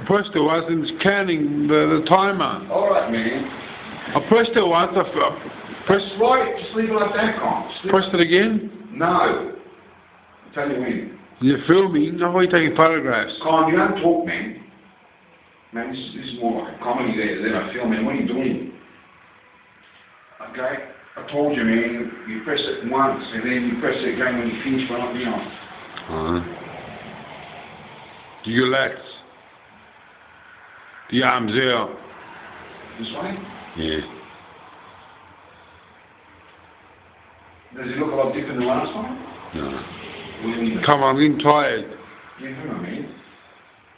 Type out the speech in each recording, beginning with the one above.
pressed it once and it's counting the timer. Alright, man. I pressed it once, pressed... Right, just leave it like that, Con. Pressed it again? No. I'll tell you when. You're filming? No, you're taking photographs. Con, you don't talk, man. Man, this is more like a comedy there than a film, man. What are you doing? Okay? I told you, man, you press it once and then you press it again when you finish one up now. You relax. The arms out. This way? Yeah. Does it look a lot different than last time? No. What do you mean? Come on, I'm getting tired. Yeah, hang on, man.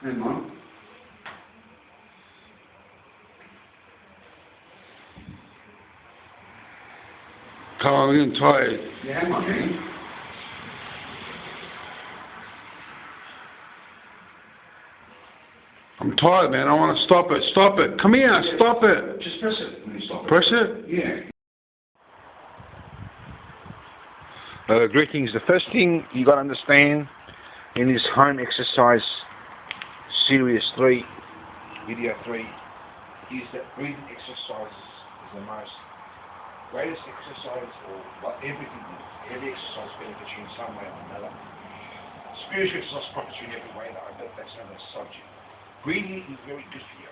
Hang on. Come on, I'm getting tired. Yeah, hang on, man. I'm tired, man. I want to stop it. Stop it. Come here. Stop it. Just press it when you stop it. Press it? Yeah. Greetings. The first thing you got to understand in this home exercise series 3, video 3, is that breathing exercises is the most greatest exercise, or what everything is. Every exercise benefits you in some way or another. Spiritual exercise profits you in every way, though, but that's another subject. Breathing is very good for you,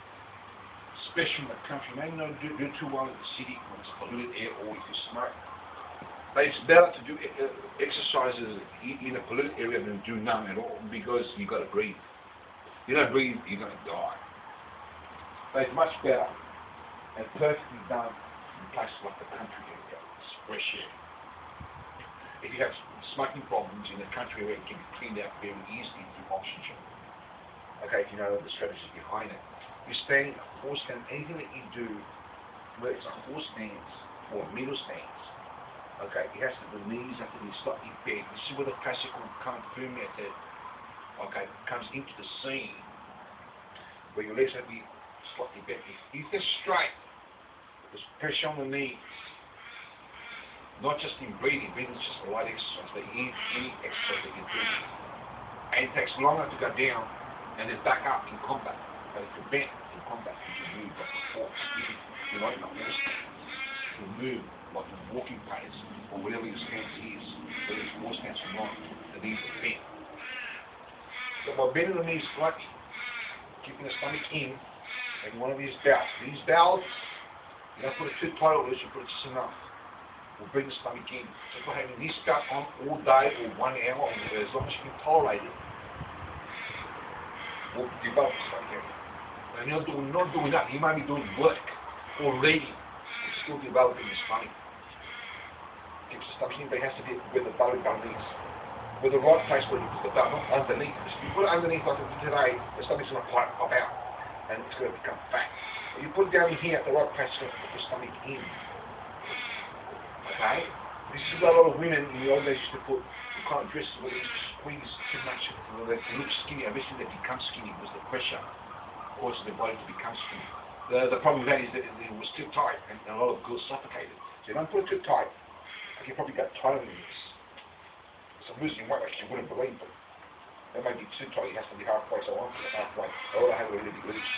especially in the country. Maybe not do too well in the city when it's polluted air or if you smoke. But it's better to do exercises in a polluted area than do none at all, because you've got to breathe. If you don't breathe, you're going to die. But it's much better and perfectly done in places like the country area. It's fresh air. If you have smoking problems in the country area, it can be cleaned out very easily through oxygen. Okay, if you know the strategies behind it. You stand, horse stand, anything that you do, whether it's a horse stance or a middle stance, okay, it has to, the knees have to be slightly bent. This is where the classical kung fu method, okay, comes into the scene, where your legs have to be slightly bent. If they're straight, there's pressure on the knees. Not just in breathing. Breathing is just a light exercise, but any exercise that you do. And it takes longer to go down and then back up in combat. But if you're bent in combat, you can move like a horse. You're not in a horse stance. You move like a walking pace, or whatever your stance is, whether it's horse stance or not, the knees are bent. So by bending the knees slightly, keeping the stomach in, and one of these valves, you don't put it too tight or loose, you put it just enough. Will bring the stomach in. So by having this belt on all day or 1 hour, or as long as you can tolerate it, will develop the stomach area. And you're not doing that. You might be doing work or reading. It's still developing the stomach. Keeps the stomach in, but it has to be where the belly button is. Where the right place where you put the belt, not underneath. If you put it underneath like today, the stomach's going to pop out and it's going to become fat. If you put it down in here at the right place, it's going to put the stomach in. Okay? This is what a lot of women in the old days used to put the kind of dresses where they used to squeeze too much, they look skinny. Eventually they become skinny because the pressure causes their body to become skinny. The problem with that is that it was too tight and a lot of girls suffocated. So you don't put it too tight. Like you probably got tighter than this. So I'm losing weight like you wouldn't believe, but that may be too tight. It has to be halfway, so I want to put it halfway. I ought to have it a little bit loose.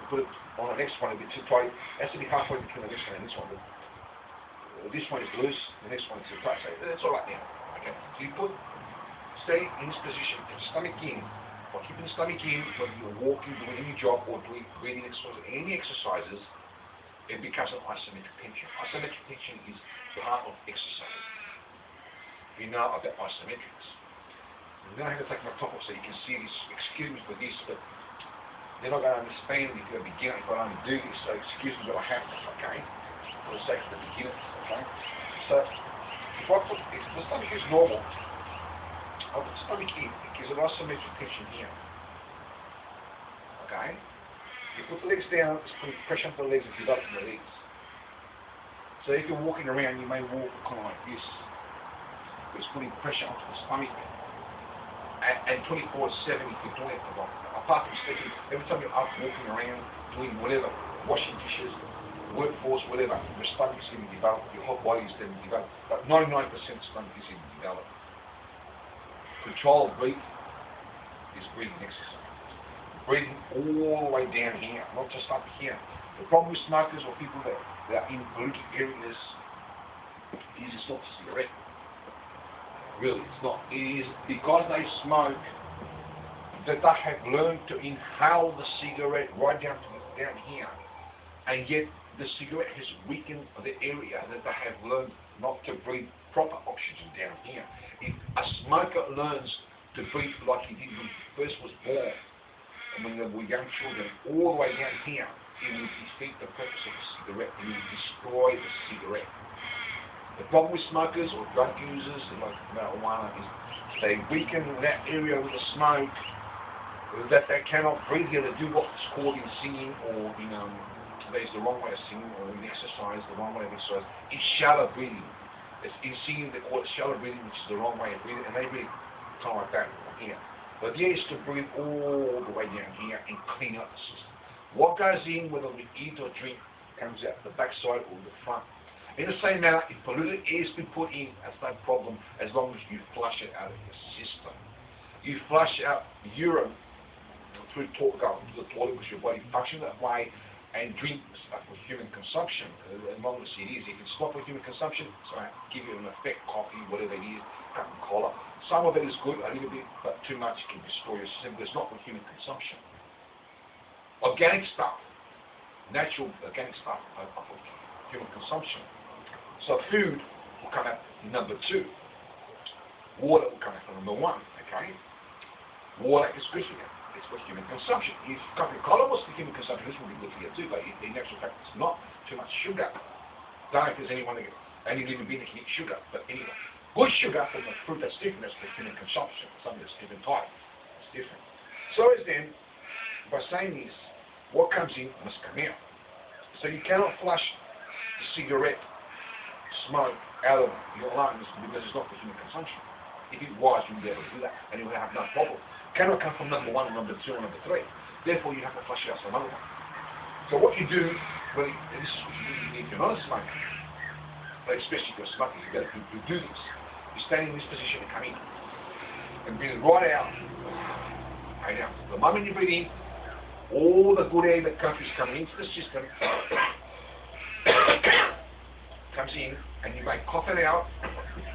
You put it on the next one, it'll be too tight. It has to be halfway between the next one and this one. This one is loose, the next one is too tight. So that's all right now. Okay. So you stay in this position, put the stomach in. By keeping the stomach in, whether you're walking, doing any job, or doing breathing exercises, any exercises, it becomes an isometric tension. Isometric tension is the heart of exercise. We know about isometrics. I'm going to have to take my top off so you can see this. Excuse me for this, but they're not going to understand if you're a beginner if I only do this, so excuse me that I have to, okay? For the sake of the beginner, okay? So, if the stomach is normal, I'll put the stomach in, it gives an isometric tension here. Okay? You put the legs down, it's putting pressure on the legs and developing the legs. So if you're walking around, you may walk kind of like this. It's putting pressure onto the stomach. And 24/7 if you're doing it for long. Apart from sleeping, every time you're up walking around, doing whatever, washing dishes, workforce, whatever, your stomach's going to develop, your whole body is going to develop. But 99% of the stomach is going to develop. Control of breathing is breathing exercise. breathing all the way down here, not just up here. The problem with smokers or people that are in polluted areas is it's not a cigarette. Really, it's not. It is because they smoke that they have learned to inhale the cigarette right down here, and yet the cigarette has weakened the area that they have learned not to breathe proper oxygen down here. If a smoker learns to breathe like he did when he first was born, and when they were young children, all the way down here, it will defeat the purpose of the cigarette. It will destroy the cigarette. The problem with smokers or drug users, like marijuana, is they weaken that area with the smoke, that they cannot breathe here to do what's called in singing, or there's the wrong way of singing, or in exercise, the wrong way of exercise. It's shallow breathing. It's in singing they call it shallow breathing, which is the wrong way of breathing, and they breathe kind of like that here. But the idea is to breathe all the way down here and clean up the system. What goes in, whether we eat or drink, comes out the backside or the front. In the same manner, if polluted air is been put in, that's no problem as long as you flush it out of your system. You flush out urine through going to the toilet because your body functions that way, and drink stuff for human consumption. As long as it is, if it's not for human consumption, it's going to give you an effect, coffee, whatever it is, Coca-Cola. Some of it is good, a little bit, but too much can destroy your system. But it's not for human consumption. Organic stuff, natural organic stuff are for human consumption. So food will come out number 2. Water will come out number 1, okay? Water is good for you. It's for human consumption. If Coca-Cola was for human consumption, this would be good for you too, but in actual fact it's not. Too much sugar. Don't know if there's any living being that can eat sugar, but anyway. Good sugar from the fruit that's different, that's for human consumption. Something that's different type. It's different. So as then, by saying this, what comes in must come out. So you cannot flush the cigarette smoke out of your lungs because it's not for human consumption. If it was, you'd be able to do that, and you would have no problem. It cannot come from number 1 or number 2 or number 3. Therefore, you have to flush it out some other one. So what you do, and this is what you do if you're not a smoker, but especially if you're a smoker, you've got to do this. You stand in this position and come in, and breathe right out. Right out. The moment you breathe in, all the good air that comes coming into the system comes in, and you may cough it out,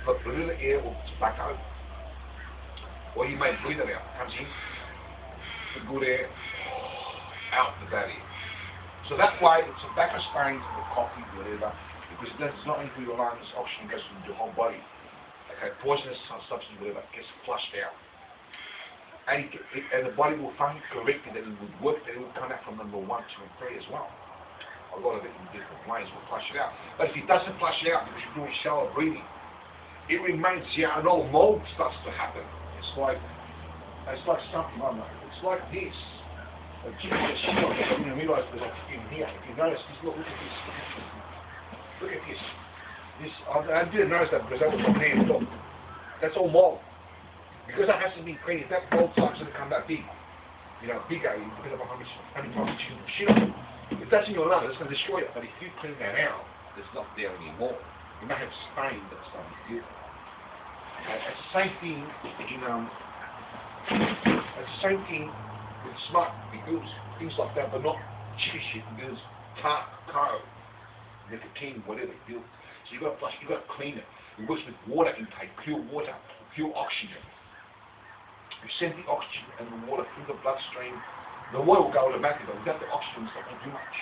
but blue the air will back out. Or you may breathe it out. Comes in, the good air, out the bad air. So that way, it's a tobacco stains or coffee, whatever, because it's not into your lungs, oxygen goes into your whole body. Okay, poisonous substance, whatever, gets flushed out. And the body will function correctly, that it would work, that it will come out from number 1, 2, and 3 as well. A lot of it in different ways will flush it out. But if it doesn't flush it out because you're doing shallow breathing, it remains here and all mold starts to happen. It's like something, I don't know, it's like this. I didn't realise there's a in here. If you notice this, look at this. Look at this. I didn't notice that because that was my hand. Look, that's all mold. Because that hasn't been cleaned, that mold starts to become that big. Bigger because of how many times you shit on it. If that's in your lungs, it's going to destroy it. But if you clean that out, it's not there anymore. You may have stain, but it's not good. It's the same thing it's the same thing with smoke, because things like that, but not chippy shit, because tar, nicotine, whatever, so you've got to flush, you've got to clean it. It works with water intake, pure water, pure oxygen. You send the oxygen and the water through the bloodstream. The water will go automatically, but without the oxygen, it's not going to do much.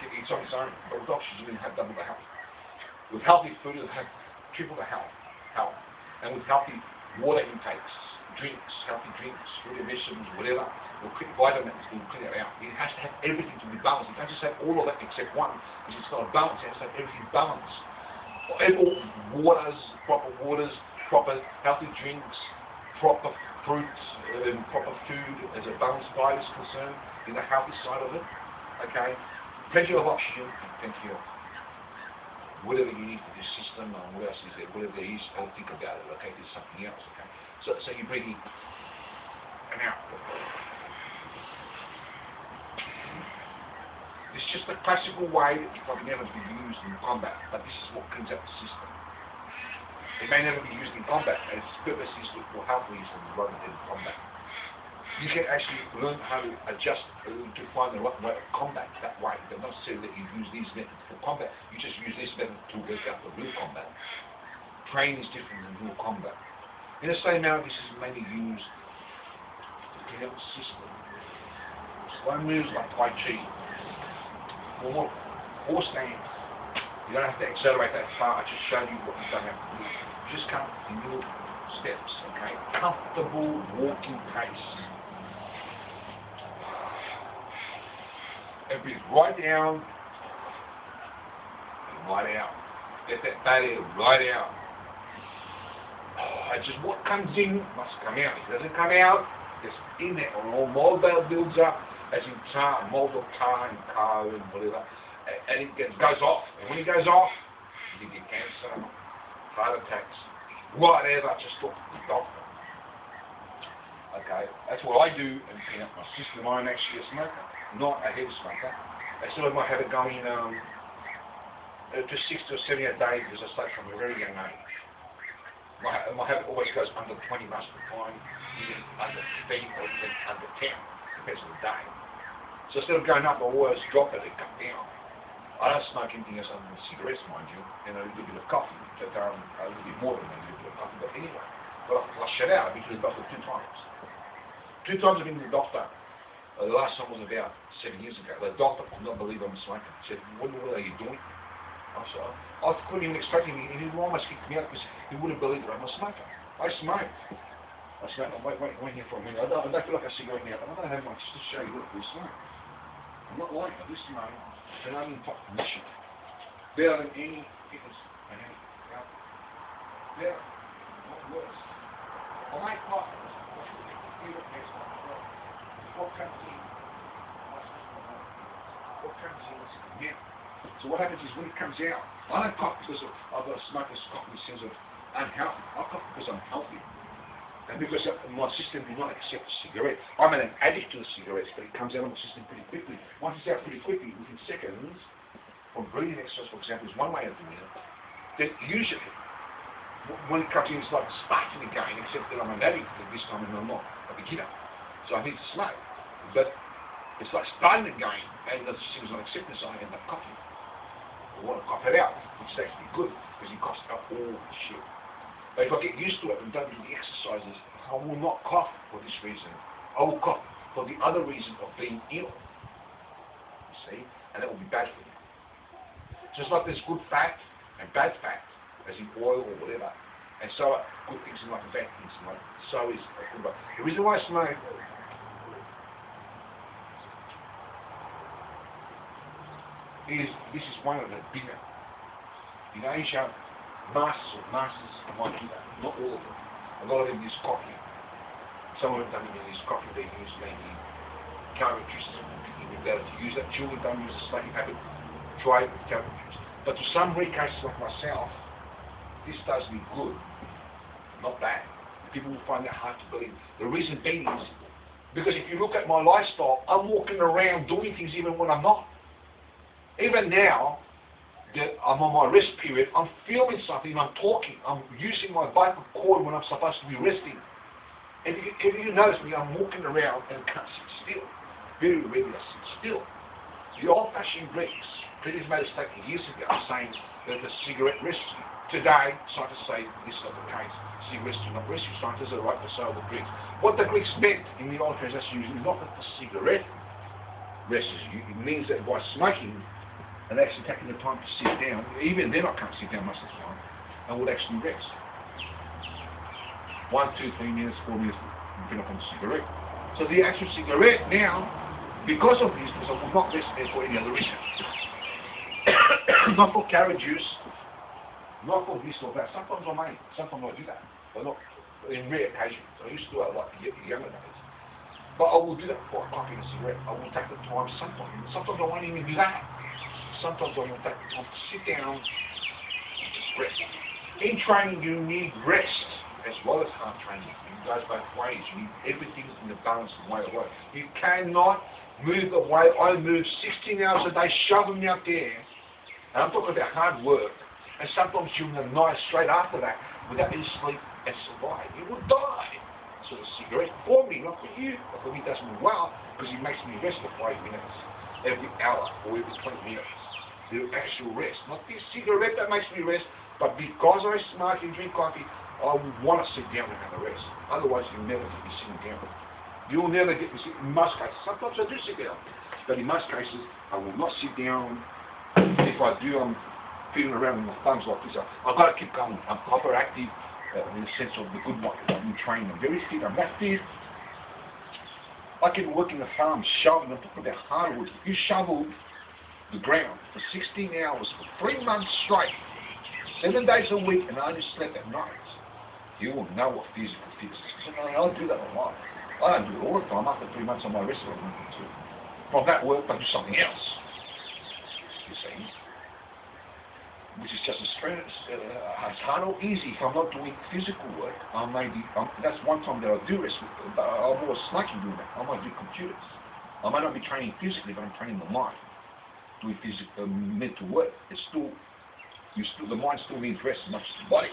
It's on its own, but with oxygen, you have double the health. With healthy food, you'll have triple the health. And with healthy water intakes, healthy drinks, fruit and vegetables, whatever, will clean vitamins, will clean it out. It has to have everything to be balanced. It can't just have all of that except one, because it's not a balance. It has to have everything balanced. Proper waters, proper healthy drinks, proper fruits, proper food as a balanced diet is concerned, in the healthy side of it. Okay? Plenty of oxygen, plenty of whatever you need for this system, what else is there, whatever there is, I'll think about it, okay, there's something else, okay. So you bring in and out. It's just a classical way that you probably never be used in combat, but this is what cleans up the system. It may never be used in combat, and its purpose is for health reasons rather than combat. you can actually learn how to adjust to find the right way of combat that way. But not necessarily that you use these methods for combat. You just use this method to work out the real combat. Training is different than real combat. In the same manner, this is mainly used to clean up the system. Slow moves like Tai Chi, or stand. You don't have to accelerate that far. I just showed you what you don't have to do. You just come in little steps, okay? Comfortable walking pace. And breathe right down and right out. Let that belly right out. And just what comes in must come out. If it doesn't come out, it's in there. Or more builds up, as in tar, mold of tar and car and whatever. And it goes off. And when it goes off, you get cancer, heart attacks, whatever. Just talk to the doctor. Okay, that's what I do in clean up my system. I'm actually a smoker, not a heavy smoker. I still might have it going to 60 or 70 a day because I start from a very young age. My habit always goes under 20 most of the time, even under 15 or even under 10, depends on the day. So instead of going up, I always drop it and come down. I don't smoke anything else other than cigarettes, mind you, and a little bit of coffee, but a little bit more than a little bit of coffee, but anyway. But I flush it out. I've been to the doctor 2 times. 2 times I've been to the doctor. The last time was about 7 years ago. The doctor could not believe I'm a smoker. He said, what are you doing? I couldn't even expect him. He almost kicked me out because he wouldn't believe that I'm a smoker. I smoke. Wait here for a minute. I don't feel like a cigarette now, but I don't have much just to show you what we smoke. I'm not lying. I do smoke. And I'm in top condition. Better than any fitness I have. Better. Not worse. I make coffee. What comes in? What comes in is now. So what happens is when it comes out, I don't cough because I've got a smoker's cough in the sense of unhealthy. I cough because I'm healthy. And because my system did not accept the cigarette. I'm an addict to the cigarettes, but it comes out of my system pretty quickly. Once it's out pretty quickly, within seconds, from breathing exercise, for example, is one way of doing it. Then usually, when it comes in, it's like starting again, except that I'm an addict at this time and I'm not a beginner. So I need to smoke. But it's like starting again, and the system's not accepting, so I end up coughing. I want to cough it out, which is actually good, because it coughs out all the shit. But if I get used to it and don't do the exercises, I will not cough for this reason. I will cough for the other reason of being ill. You see? And that will be bad for you. Just like there's good fat and bad fat, as in oil or whatever. And so are good things in life and bad things in life. So is a good life. The reason why I smoke is this is one of the bigger. In Asia, masters might do that. Not all of them. A lot of them use coffee. Some of them don't even use coffee. They use maybe carrot juice. They're better to use that. Children don't use a smoking habit. Try it with carrot juice. But to some rare cases like myself, this does me good. Not bad. People will find that hard to believe. The reason being is because if you look at my lifestyle, I'm walking around doing things even when I'm not. Even now, that I'm on my rest period, I'm filming something, I'm talking, I'm using my vocal cord when I'm supposed to be resting. And if you notice me, I'm walking around and can't sit still. Very rarely I sit still. The old-fashioned Greeks, Koutras made a statement years ago saying that the cigarette rests you. Today, scientists say this is not the case. Cigarettes do not rest you. Scientists are right, but so are the Greeks. What the Greeks meant in the old translation is not that the cigarette rests you. It means that by smoking, and actually taking the time to sit down, even then I can't sit down most of the time, and would actually rest. 1, 2, 3 minutes, 4 minutes, depending upon the cigarette. So the actual cigarette now, because of this, because I will not rest there for any other reason. Not for carrot juice, not for this or that. Sometimes I may, sometimes I do that, but not in rare occasions. I used to do it like the younger days. But I will do that before I cough in a cigarette. I will take the time sometimes. Sometimes I won't even do that. Sometimes I will take the time to sit down and just rest. In training, you need rest as well as hard training. It goes both ways. You need everything in the balanced way of work. You cannot move the way I move 16 hours a day, shoving me out there. And I'm talking about hard work. And sometimes during the night straight after that, without any sleep and survive. You will die. So the cigarette for me not for you, but for me it does me well, because it makes me rest for 5 minutes every hour or every 20 minutes. The actual rest, not the cigarette that makes me rest, but because I smoke and drink coffee, I want to sit down and have a rest. Otherwise, you'll never get me sitting down. You'll never get me sitting. In most cases, sometimes I do sit down, but in most cases, I will not sit down. If I do, I'm feeling around with my thumbs like this. I've got to keep going. I'm hyperactive in the sense of the good life. I've been trained. I'm very fit. I'm active. I can work in the farm, shoveling. I'm talking about hardwood. If you shovel the ground for 16 hours for 3 months straight, 7 days a week, and I only slept at night, you will know what physical fitness is. I don't do that a lot. I don't do it all the time. After 3 months on my restaurant, from that work, I do something else. You see, which is just as hard or easy. If I'm not doing physical work, that's one time that I do rest. I'm always snacking doing that. I might do computers. I might not be training physically, but I'm training the mind. Doing physical, mental work. It's still, the mind still needs rest as much as the body.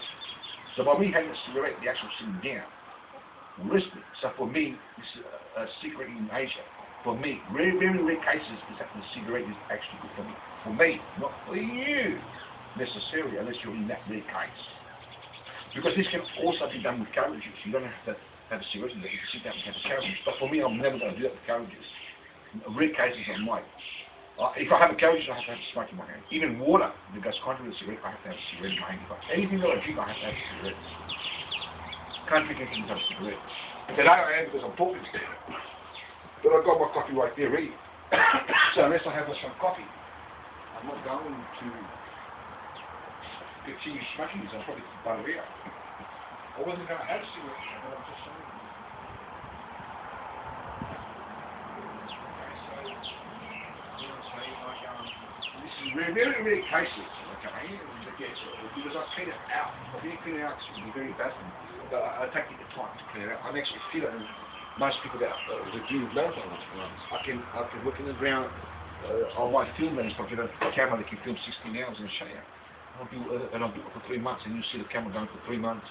So by me having a cigarette, the actual sitting down, listening. So for me, this is a secret in Asia. For me, very, very rare cases is that the cigarette is actually good for me. For me, not for you necessarily, unless you're in that rare case. Because this can also be done with carrot juice. You don't have to have a cigarette, you can sit down and have a carrot juice. But for me, I'm never going to do that with carrot juice. In rare cases, I might. If I have a carrot juice, I have to have a smoke in my hand. Even water that goes contrary to the cigarette, I have to have a cigarette in my hand. Anything that I drink, I have to have a cigarette. Can't drink anything without a cigarette. Today I am because I'm talking to you. But I've got my coffee right there ready. So unless I have some coffee, I'm not going to continue smoking these. I'll probably butter it out. I wasn't going to have a cigarette, but I'm just saying. Okay, so, you know what I'm saying? Like, this is very, very rare cases, okay? Because I clean it out. If you clean it out, it's very bad for me. But I take the time to clean it out. I'm actually fitter than most people that do marathons. I can work in the ground on my film lens. If I get a camera that can film 16 hours and show you. I'll do it for 3 months, and you see the camera going for 3 months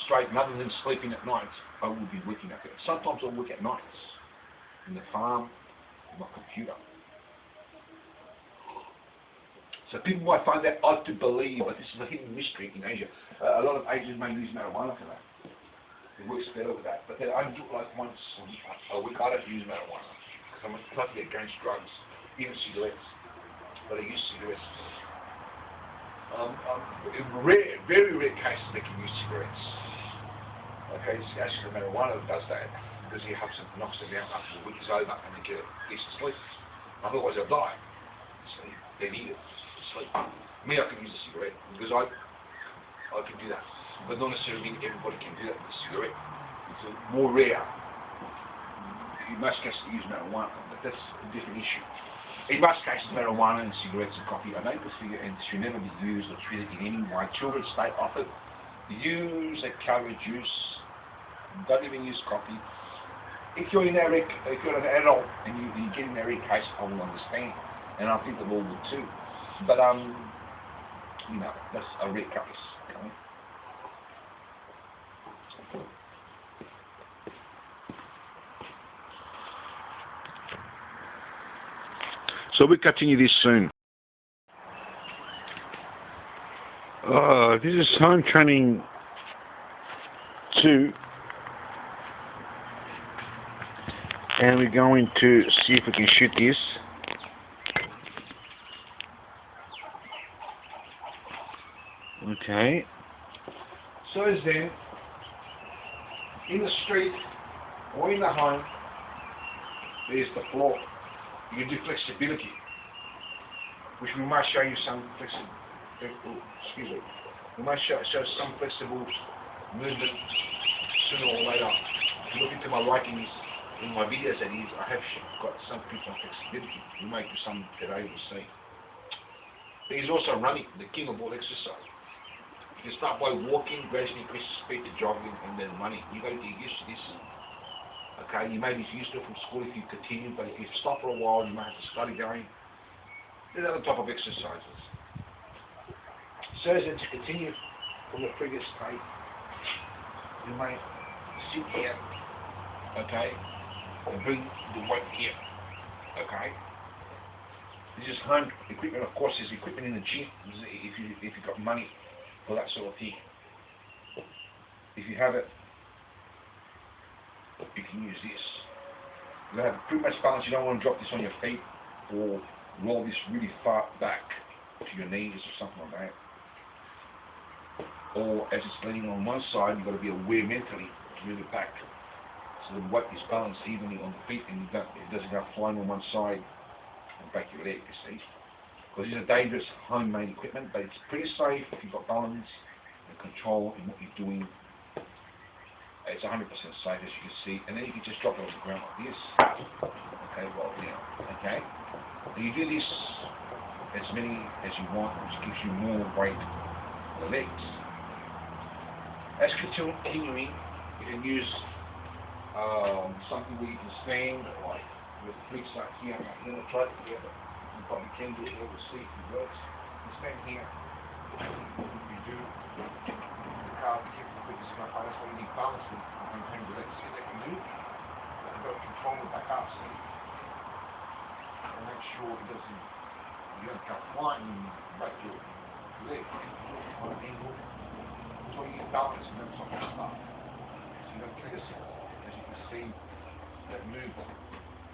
straight. And other than sleeping at night, I will be working up there. Sometimes I'll work at nights in the farm, on my computer. So people might find that odd to believe, but this is a hidden mystery in Asia. A lot of Asians may use marijuana for that. It works better with that. But then I do it like once a week. I don't use marijuana because I'm totally against drugs, even cigarettes. But I use cigarettes. In very rare cases, they can use cigarettes. Okay, it's actually the marijuana that does that because it helps it, knocks them out after the week is over and they get a decent sleep. Otherwise, they'll die. So they need it to sleep. Me, I can use a cigarette because I can do that. But not necessarily everybody can do that with a cigarette. It's more rare. In most cases, they use marijuana, but that's a different issue. In most cases, marijuana and cigarettes and coffee are legal and should never be used or treated in any way. Children stay off it. Use a carrot juice. Don't even use coffee. If you're an adult and you get in a rare case, I will understand, and I think the law would too. But you know, that's a rare case. Okay? So we continue this soon. This is home training 2. And we're going to see if we can shoot this. Okay. So as then, in the street or in the home, there's the floor. You can do flexibility, which we might show you some we might show some flexible movement sooner or later. If you look into my writings, in my videos that is, I have got some things on flexibility. We might do some today, we'll see. There's also running, the king of all exercise. You can start by walking, gradually increase the speed to jogging, and then running. You've got to get used to this. Okay, you may be used to it from school if you continue, but if you stop for a while, you may have to start again. There's other type of exercises. So as to continue from the previous state, you may sit here okay, and bring the weight here, okay. This is home equipment. Of course, there's equipment in the gym if you've got money for that sort of thing. If you have it, you can use this. You have pretty much balance. You don't want to drop this on your feet or roll this really far back to your knees or something like that. Or as it's leaning on one side, you've got to be aware mentally to move it back so the weight is balanced evenly on the feet and it doesn't go flying on one side and break your leg, you see. Because these are dangerous homemade equipment, but it's pretty safe if you've got balance and control in what you're doing. It's 100% safe, as you can see, and then you can just drop it on the ground like this. Okay, roll down. Okay, and you do this as many as you want, which gives you more weight on the legs. As continuing, you can use something where you can stand, like with the feet like here. I'm going to try it here, but you probably can do it here. We'll see if it works. You stand here. You do the calf kick. That's why you need balance and maintain the legs. See if they can move. You've got to control it back up, see? And make sure it doesn't, you don't go flying and break your leg. On an angle. That's why you need balance and that's not going to start. So you don't kill yourself. As you can see, that moved.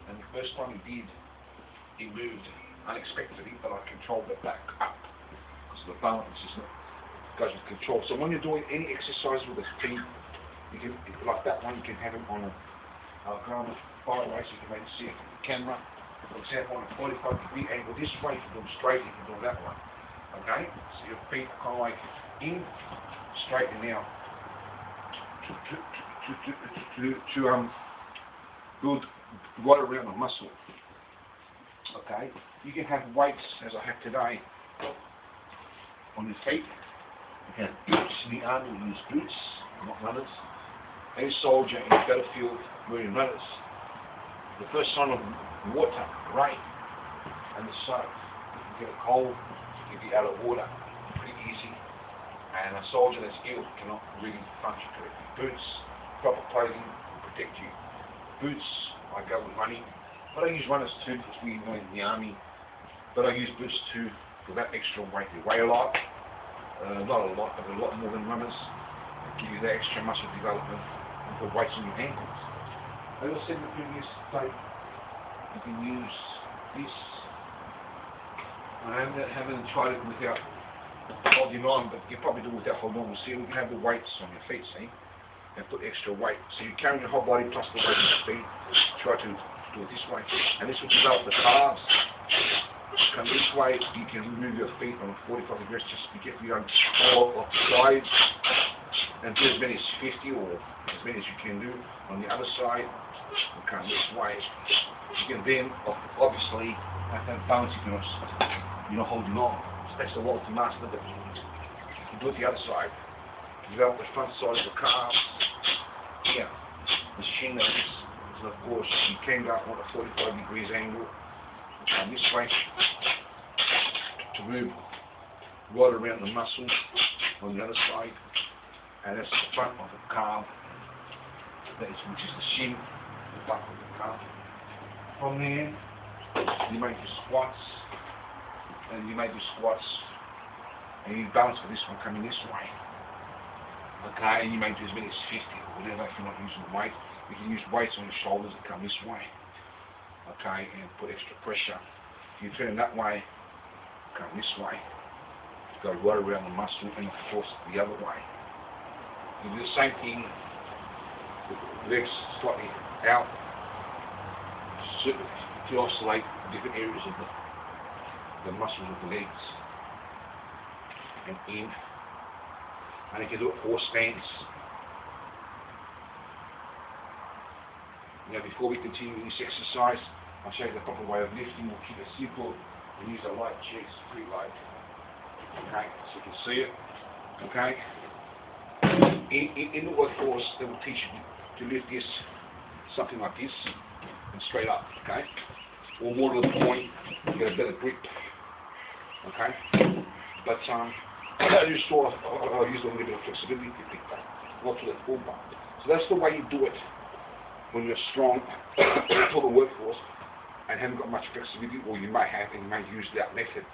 And the first time it moved unexpectedly, but I controlled it back up. Because the balance is not goes with control. So when you're doing any exercise with the feet, you can, like that one, you can have it on a ground sideways. You can maybe see it from the camera. For example, on a 45-degree angle this way, if you do them straight, you can do that one. Okay? So your feet are kind of like in, straight and out. To build right around the muscle. Okay? You can have weights, as I have today, on your feet. You can have boots. In the army, we use boots, not runners. A soldier in the battlefield wearing runners. The first sign of water, rain, and the sun. You get a cold, you be out of water, pretty easy. And a soldier that's ill cannot really function correctly. Boots, proper clothing will protect you. Boots, I go with running, but I use runners too because we went in the army. But I use boots too for that extra weight. They weigh a lot. Not a lot, but a lot more than runners. They give you that extra muscle development and put weights on your ankles. As I said in the previous tape, you can use this. I haven't tried it without holding on, but you can probably do it without holding on. See, we can have the weights on your feet, see, and put extra weight. So you're carrying your whole body plus the weight on your feet. Try to do it this way, and this will develop the calves. Come this way, you can move your feet on 45 degrees, just be careful you don't fall off the sides, and do as many as 50 or as many as you can do on the other side, and come this way. You can then, obviously, have to have balance if you're not holding on. It takes a while to master, but you can do it the other side. Develop the front side of the calf, here, the shin of this, and of course, you can go up on a 45 degrees angle, and this way, to move right around the muscle on the other side, and that's the front of the calf, which is the shin, the back of the calf. From there, you make your squats, and you balance for this one coming this way. Okay, and you may do as many as 50 or whatever if you're not using the weight. You can use weights on your shoulders that come this way. Okay, and put extra pressure. If you turn that way, come this way. Go right around the muscle and of course the other way. You do the same thing with the legs slightly out to oscillate different areas of the muscles of the legs. And in. And you can do it 4 stands. Now before we continue this exercise, I'll show you the proper way of lifting. We'll keep it simple and use a light chest, pretty light. Okay, so you can see it. Okay. In the workforce, they will teach you to lift this, something like this, and straight up. Okay. Or more to the point, you get a better grip. Okay. But I use a little bit of flexibility to pick that, not to the full bar. So that's the way you do it. when you're strong for the workforce and haven't got much flexibility, or you may have and you may use that method.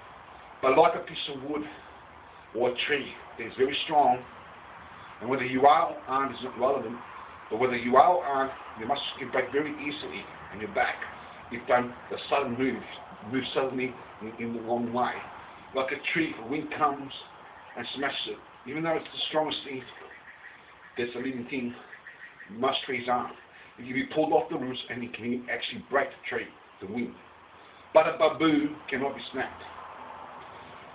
But like a piece of wood or a tree, it's very strong, and whether you are or aren't is not relevant, but whether you are or aren't, your muscles can break very easily in your back if done a sudden move suddenly in the wrong way. Like a tree, the wind comes and smashes it. Even though it's the strongest thing that's a living thing, most trees aren't. It can be pulled off the roots and it can actually break the tree, the wind. But a bamboo cannot be snapped.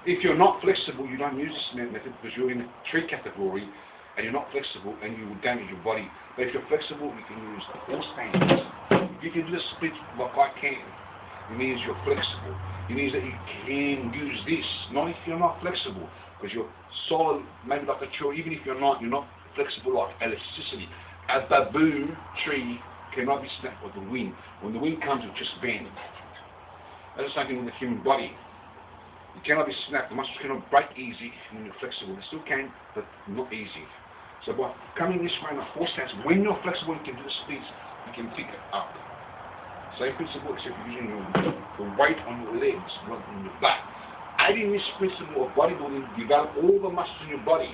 If you're not flexible, you don't use the snap method because you're in a tree category and you're not flexible and you will damage your body. But if you're flexible, you can use the four stands. If you can do the split like I can, it means you're flexible. It means that you can use this, not if you're not flexible, because you're solid, maybe like a tree, even if you're not flexible like elasticity. A bamboo tree cannot be snapped with the wind. When the wind comes, it just bends. That's the same thing with the human body. It cannot be snapped. The muscles cannot break easy when you're flexible. They still can, but not easy. So by coming this way in a four stance, when you're flexible, you can do the splits, you can pick it up. Same principle, except you're using the weight on your legs rather than your back. Adding this principle of bodybuilding, develop all the muscles in your body,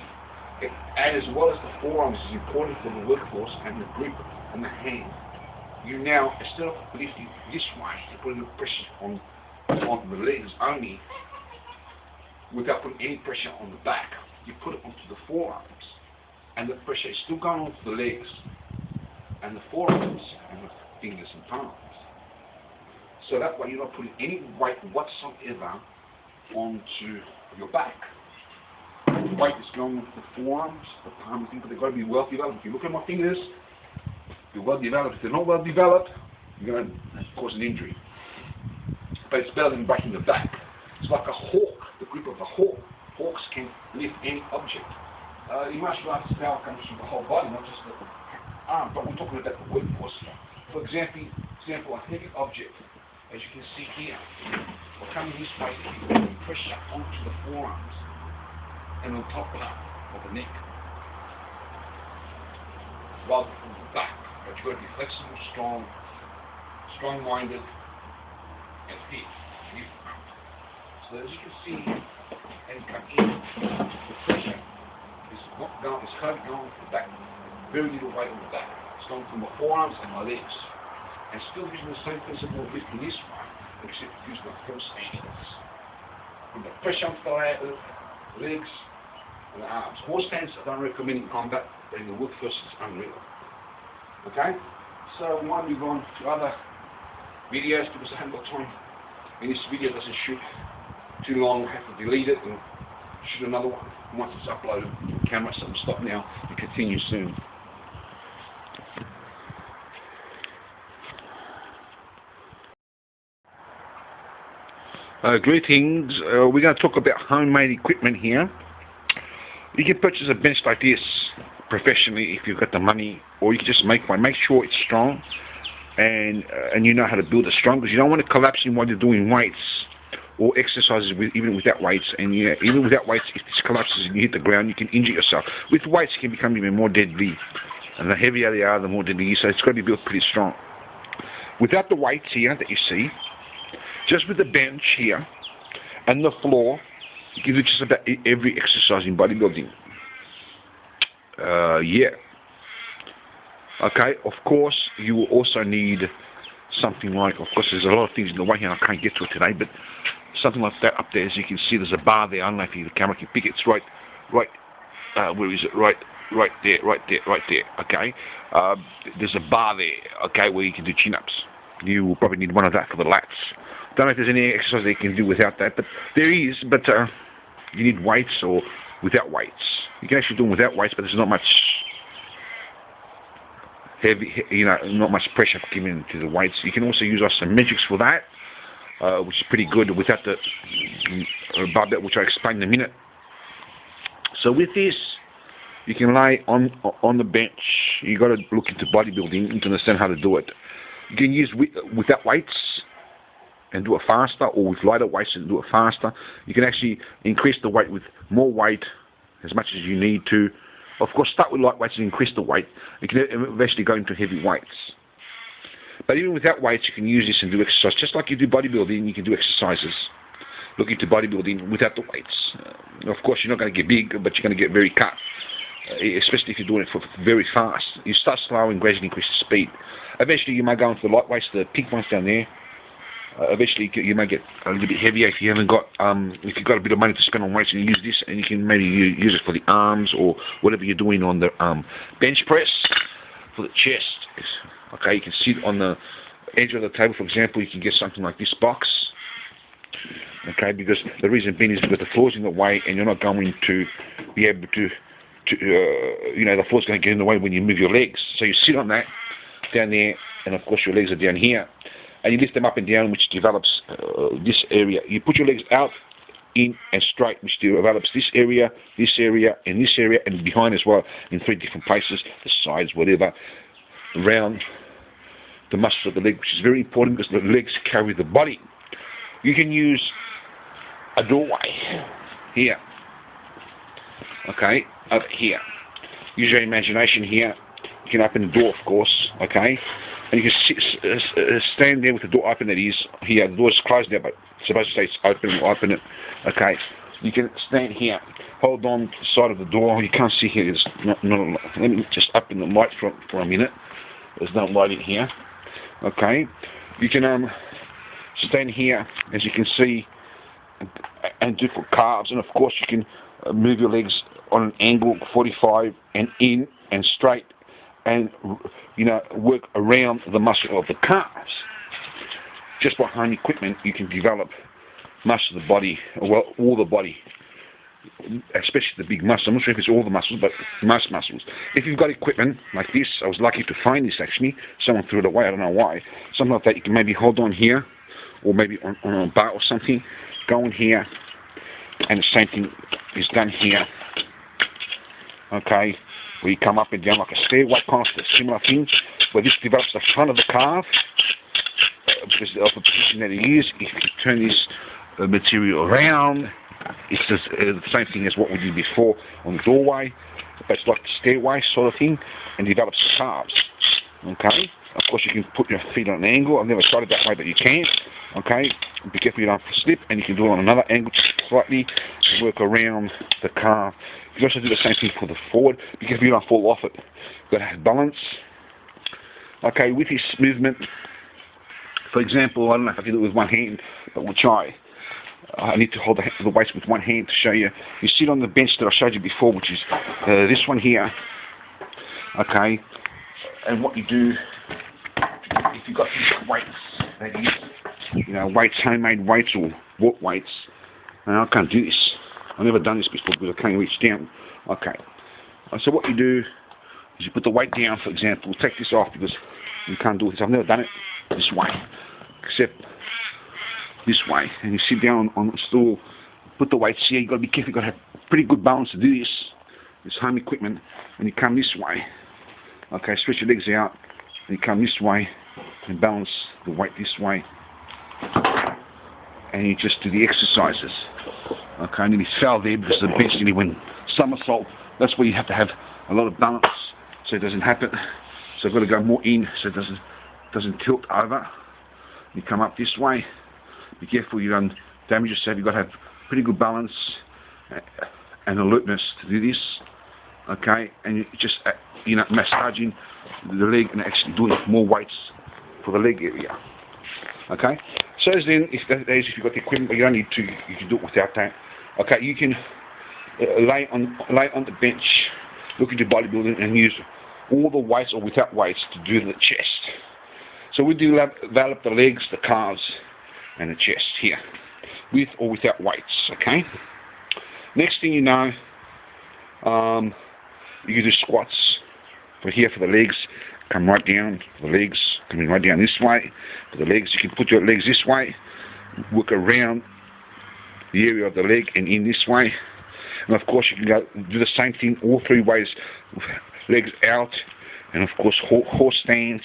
and as well as the forearms is important for the workforce and the grip and the hand. You now, instead of lifting this way, you're putting the pressure on the legs only, without putting any pressure on the back. You put it onto the forearms, and the pressure is still going onto the legs, and the forearms, and the fingers and palms. So that way you're not putting any weight whatsoever onto your back. The weight is going onto the forearms, the palms, but they've got to be well developed. If you look at my fingers, they're well developed. If they're not well developed, you're going to cause an injury. But it's better than breaking the back. It's like a hawk, the grip of a hawk. Hawks can lift any object. In martial arts, power comes from the whole body, not just the arm, but we're talking about the workforce here. For example, a heavy object, as you can see here, will come this way, putting pressure onto the forearms and on top of the neck, rather than the back. But you've got to be flexible, strong-minded, and fit. So as you can see, and come in, the pressure is not going, it's hardly going to the back, very little weight on the back. It's going from my forearms and my legs. And still using the same principle of lifting this one, except using the four stands. From the pressure onto the legs and the arms. Four stands I don't recommend in combat, but in the workforce it's unreal. Okay? So we might move on to other videos because I haven't got time. And this video doesn't shoot too long, I have to delete it and shoot another one. Once it's uploaded, the camera, so we'll stop now and continue soon. Greetings. We're going to talk about homemade equipment here. You can purchase a bench like this professionally if you've got the money, or you can just make one. Make sure it's strong and you know how to build it strong, because you don't want to collapse in while you're doing weights or exercises even without weights. And even without weights, if this collapses and you hit the ground, you can injure yourself. With weights, it can become even more deadly, and the heavier they are, the more deadly. So it's got to be built pretty strong. Without the weights here that you see, just with the bench here and the floor, you can do just about every exercise in bodybuilding. Yeah. Okay, of course, you will also need something like, of course, there's a lot of things in the way here, I can't get to it today, but something like that up there, as you can see, there's a bar there. I don't know if the camera can pick it. It's right, where is it? Right there, okay? There's a bar there, okay, where you can do chin-ups. You will probably need one of that for the lats. Don't know if there's any exercise that you can do without that, but there is, but you need weights or without weights. You can actually do them without weights, but there's not much heavy, not much pressure given to the weights. You can also use isometrics for that, which is pretty good without the barbell, which I'll explain in a minute. So with this, you can lay on the bench. You got to look into bodybuilding to understand how to do it. You can use without weights and do it faster, or with lighter weights and do it faster. You can actually increase the weight with more weight as much as you need to. Of course, start with light weights and increase the weight. You can eventually go into heavy weights. But even without weights, you can use this and do exercise. Just like you do bodybuilding, you can do exercises. Look into bodybuilding without the weights. Of course, you're not going to get big, but you're going to get very cut. Especially if you're doing it for very fast. You start slow and gradually increase the speed. Eventually, you might go into the light weights, the pink ones down there. Eventually, you may get a little bit heavier if you haven't got, if you've got a bit of money to spend on weights, and you use this, and you can maybe use it for the arms or whatever you're doing on the bench press for the chest. Okay, you can sit on the edge of the table, for example. You can get something like this box. Okay, because the reason being is because the floor's in the way, and you're not going to be able to the floor's going to get in the way when you move your legs. So you sit on that down there, and of course your legs are down here, and you lift them up and down, which develops this area. You put your legs out, in, and straight, which develops this area, and this area, and behind as well, in 3 different places, the sides, whatever, around the muscles of the leg, which is very important because the legs carry the body. You can use a doorway here, okay, over here. Use your imagination here. You can open the door, of course, okay, and you can stand there with the door open. That is here. The door's closed now, but supposed to say it's open. You open it, okay. You can stand here, hold on to the side of the door. You can't see here. There's not let me just open the light for a minute. There's no light in here, okay. You can stand here, as you can see, and do for calves, and of course you can move your legs on an angle 45 and in and straight, and work around the muscle of the calves. Just by home equipment, you can develop muscle of the body, well, all the body, especially the big muscles. I'm not sure if it's all the muscles, but most muscles. If you've got equipment like this, I was lucky to find this actually. Someone threw it away, I don't know why. Something like that, you can maybe hold on here, or maybe on a bar or something, go in here, and the same thing is done here, okay, where you come up and down like a stairway, kind of a similar thing, where this develops the front of the calf, because of the position that it is. If you turn this material around, it's just, the same thing as what we did before on the doorway, but it's like the stairway sort of thing, and develops the calves, okay. Of course, you can put your feet on an angle. I've never tried it that way, but you can. Okay, be careful you don't slip, and you can do it on another angle slightly and work around the calf. You can also do the same thing for the forward. Be careful you don't fall off it. You've got to have balance. Okay, with this movement, for example, I don't know if I can do it with one hand, but we'll try. I need to hold the weights with one hand to show you. You sit on the bench that I showed you before, which is this one here. Okay, and what you do, if you've got these weights, that is, weights, homemade weights or bought weights. Now, I can't do this. I've never done this before because I can't reach down. Okay. So what you do is you put the weight down, for example. Take this off because you can't do this. I've never done it this way, except this way. And you sit down on the stool, put the weights here. You've got to be careful. You've got to have pretty good balance to do this. It's home equipment. And you come this way. Okay, stretch your legs out. And you come this way and balance the weight this way, and you just do the exercises. Okay, and then he fell there because the bench nearly went somersault. That's where you have to have a lot of balance so it doesn't happen. So I've got to go more in so it doesn't tilt over. You come up this way. Be careful you don't damage yourself. You've got to have pretty good balance and alertness to do this. Okay, and you just massaging the leg and actually doing more weights for the leg area. Okay, so then if you've got the equipment, but you don't need to, you can do it without that. Okay, you can lay on the bench, look into bodybuilding, and use all the weights or without weights to do the chest. So we develop the legs, the calves, and the chest here, with or without weights. Okay. Next thing you know, you can do squats. For here for the legs, come right down. For the legs, coming right down this way. For the legs, you can put your legs this way, work around the area of the leg and in this way. And of course, you can go do the same thing all 3 ways. Legs out, and of course, horse stance,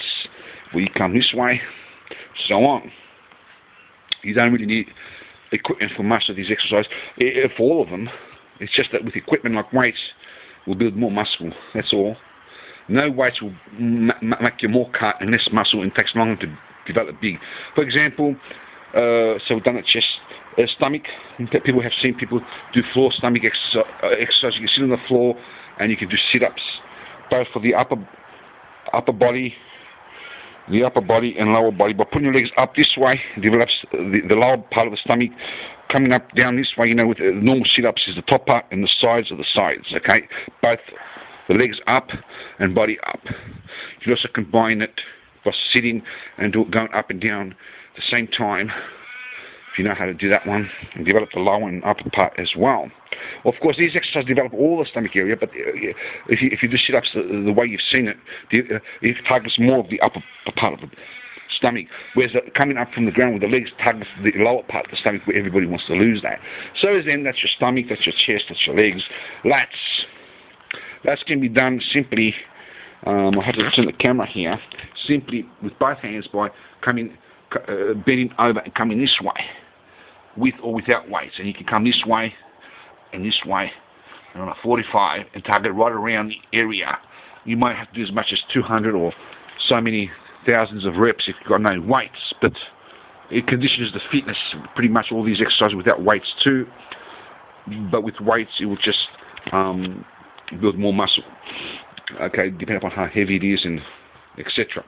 where you come this way, so on. You don't really need equipment for most of these exercises. For all of them, it's just that with equipment like weights, we'll build more muscle. That's all. No weights will make you more cut and less muscle, and it takes longer to develop big. For example, so we've done a chest, stomach. People have seen people do floor stomach exercise. You can sit on the floor and you can do sit-ups, both for the upper body and lower body. By putting your legs up this way, it develops the lower part of the stomach. Coming up down this way, with normal sit-ups is the top part and the sides of the sides. Okay, both the legs up and body up. You can also combine it by sitting and going up and down at the same time, if you know how to do that one, and develop the lower and upper part as well. Of course, these exercises develop all the stomach area, but if you do sit-ups the way you've seen it, it targets more of the upper part of the stomach, whereas coming up from the ground with the legs targets the lower part of the stomach, where everybody wants to lose that. So then, that's your stomach, that's your chest, that's your legs. Lats can be done simply, I'll have to turn the camera here, simply with both hands by bending over and coming this way, with or without weights. And you can come this way and this way, and on a 45, and target right around the area. You might have to do as much as 200 or so many thousands of reps if you've got no weights, but it conditions the fitness, pretty much all these exercises without weights too. But with weights, it will just build more muscle, okay, depending upon how heavy it is and etc.